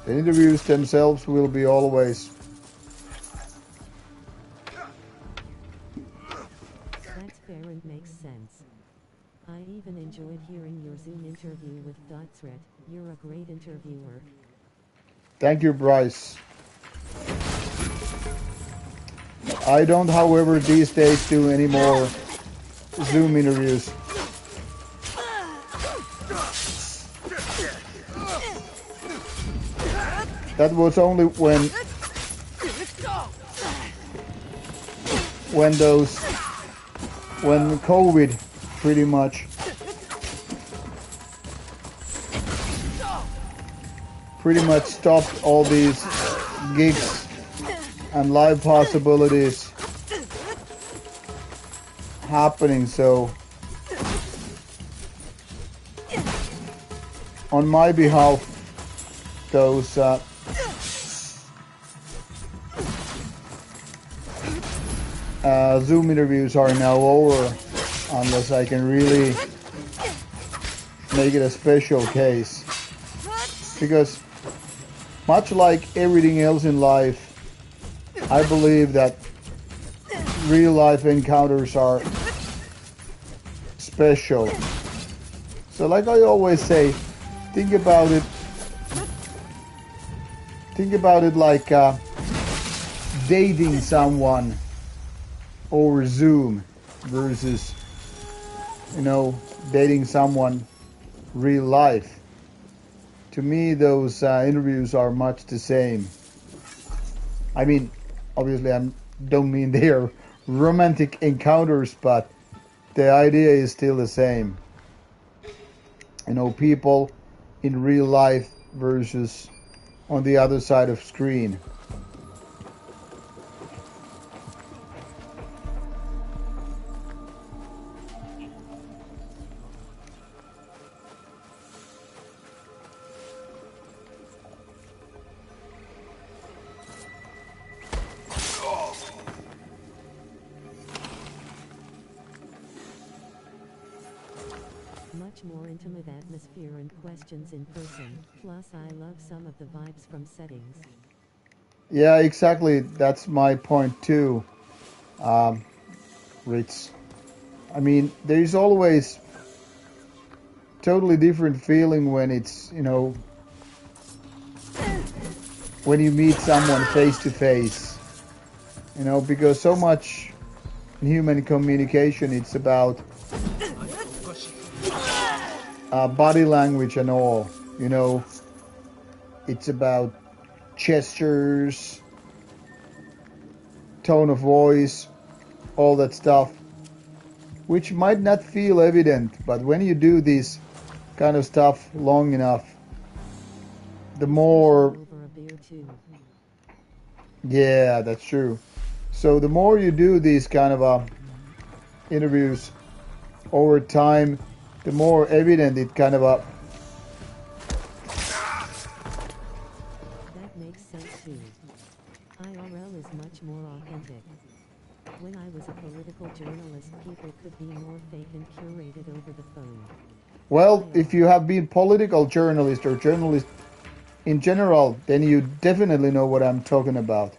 S1: The interviews themselves will be always
S3: That's fair and makes sense. I even enjoyed hearing your Zoom interview with Dotsret. You're a great interviewer.
S1: Thank you, Bryce. I don't, however, these days do any more Zoom interviews. That was only when COVID pretty much stopped all these gigs and live possibilities happening. So on my behalf, those Zoom interviews are now over, unless I can really make it a special case. Because much like everything else in life, I believe that real life encounters are special. So like I always say, think about it like dating someone over Zoom versus, you know, dating someone real life. To me, those interviews are much the same. I mean, obviously I don't mean they're romantic encounters, but the idea is still the same. You know, people in real life versus on the other side of screen.
S3: Much more intimate atmosphere and questions in person. Plus, I love some of the vibes from settings.
S1: Yeah, exactly. That's my point too, Ritz. I mean, there's always totally different feeling when it's, you know, when you meet someone face to face. You know, because so much in human communication, it's about body language and all. You know, it's about gestures, tone of voice, all that stuff, which might not feel evident, but when you do this kind of stuff long enough, the more... Yeah, that's true. So the more you do these kind of interviews over time, the more evident it kind of
S3: That makes sense too. IRL is much more authentic. When I was a political journalist, people could be more fake and curated over the phone.
S1: Well, if you have been political journalist or journalist in general, then you definitely know what I'm talking about.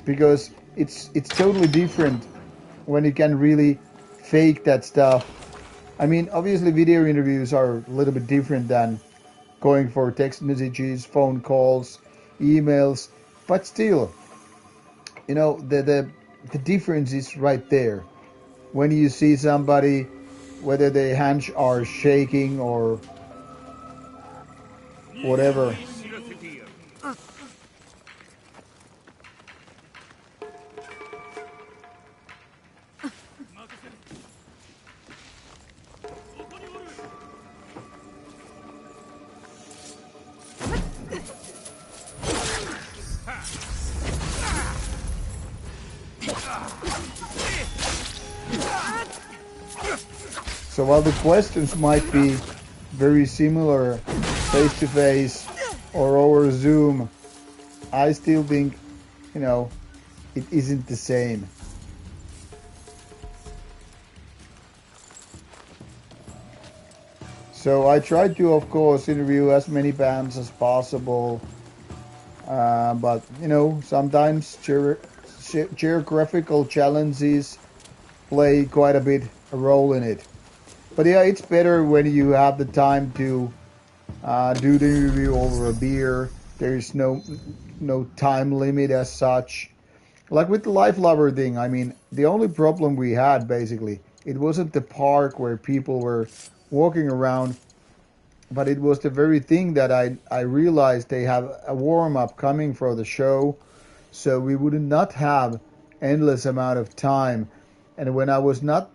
S1: Because it's totally different when you can really fake that stuff. I mean, obviously video interviews are a little bit different than going for text messages, phone calls, emails, but still, you know, the difference is right there. When you see somebody, whether their hands are shaking or whatever. So while the questions might be very similar face to face or over Zoom, I still think, you know, it isn't the same. So I tried to, of course, interview as many bands as possible, but you know, sometimes geographical challenges play quite a bit a role in it. But yeah, it's better when you have the time to do the interview over a beer. There is no time limit as such. Like with the Life Lover thing, I mean, the only problem we had basically, it wasn't the park where people were walking around, but it was the very thing that I realized they have a warm up coming for the show, so we would not have endless amount of time. And when I was not,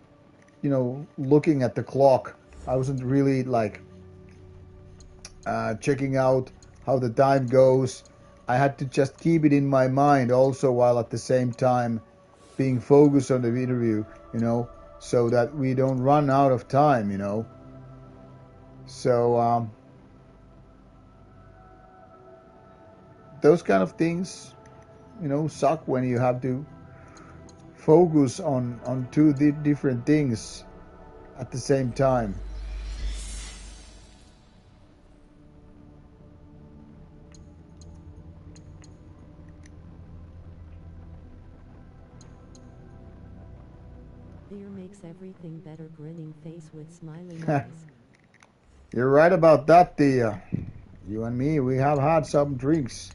S1: you know, looking at the clock, I wasn't really like checking out how the time goes. I had to just keep it in my mind also, while at the same time being focused on the interview, you know, so that we don't run out of time, you know. So those kind of things, you know, suck when you have to focus on two different things at the same time.
S3: Beer makes everything better. Grinning face with smiling eyes.
S1: You're right about that, Thea. You and me, we have had some drinks.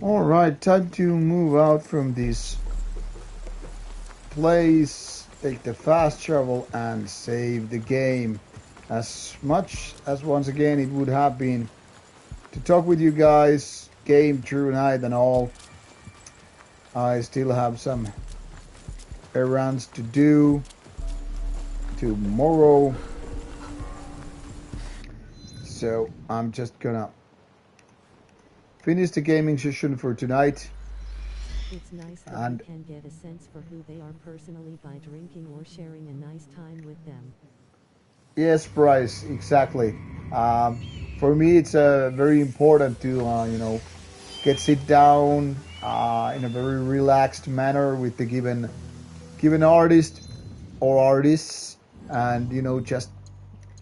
S1: Alright, time to move out from this place, take the fast travel and save the game. As much as once again it would have been to talk with you guys, game through night and all, I still have some errands to do tomorrow. So I'm just gonna finish the gaming session for tonight.
S3: It's nice that
S1: And
S3: you can get a sense for who they are personally by drinking or sharing a nice time with them.
S1: yes, Bryce, exactly. For me, it's very important to get sit down in a very relaxed manner with the given artist or artists, and just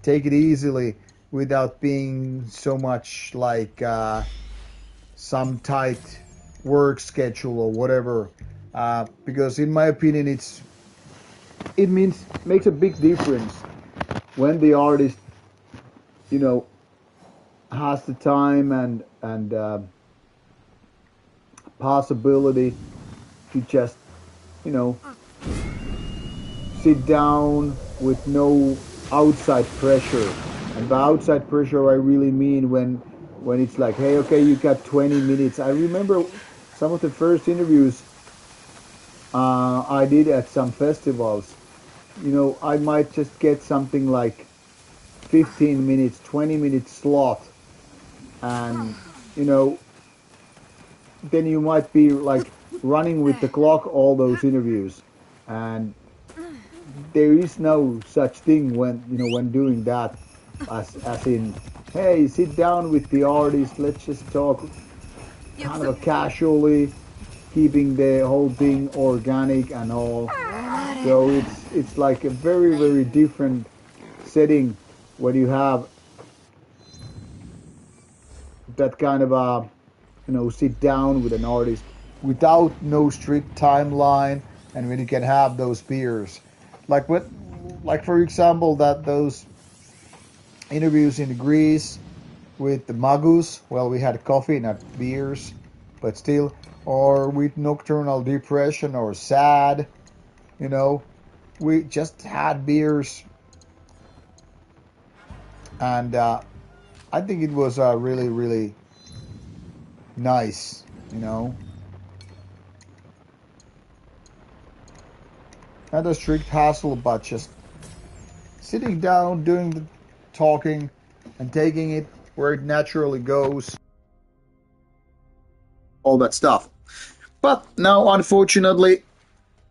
S1: take it easily without being so much like some tight work schedule or whatever. Because in my opinion, it makes a big difference when the artist you know has the time and possibility to just you know sit down with no outside pressure. And by outside pressure, I really mean when it's like, hey, okay, you got 20 minutes. I remember some of the first interviews I did at some festivals. I might just get something like 15 minutes, 20 minutes slot, and you know, then you might be like running with the clock all those interviews, and there is no such thing when doing that, as in, hey, sit down with the artist, let's just talk kind of a casually, keeping the whole thing organic and all. So it's like a very very different setting when you have that kind of a sit down with an artist without no strict timeline, and when you can have those beers, like for example that those interviews in Greece with the Magus. Well, we had coffee, not beers, but still, or with Nocturnal Depression or Sad, you know, we just had beers, and I think it was really really nice, not a strict hassle, but just sitting down, doing the talking, and taking it where it naturally goes. All that stuff. But now, unfortunately,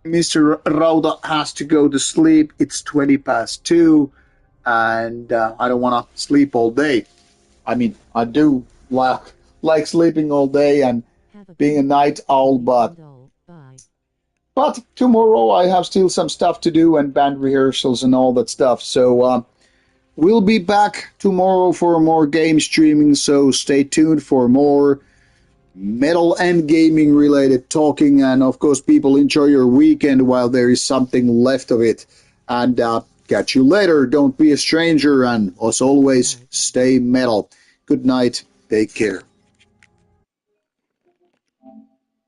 S1: Mr. Rauta has to go to sleep. It's 20 past 2, and I don't want to sleep all day. I mean, I do like sleeping all day and being a night owl, but tomorrow I have still some stuff to do and band rehearsals and all that stuff. So we'll be back tomorrow for more game streaming. So stay tuned for more metal and gaming related talking. And of course, people, enjoy your weekend while there is something left of it. And catch you later. Don't be a stranger. And as always, stay metal. Good night. Take care.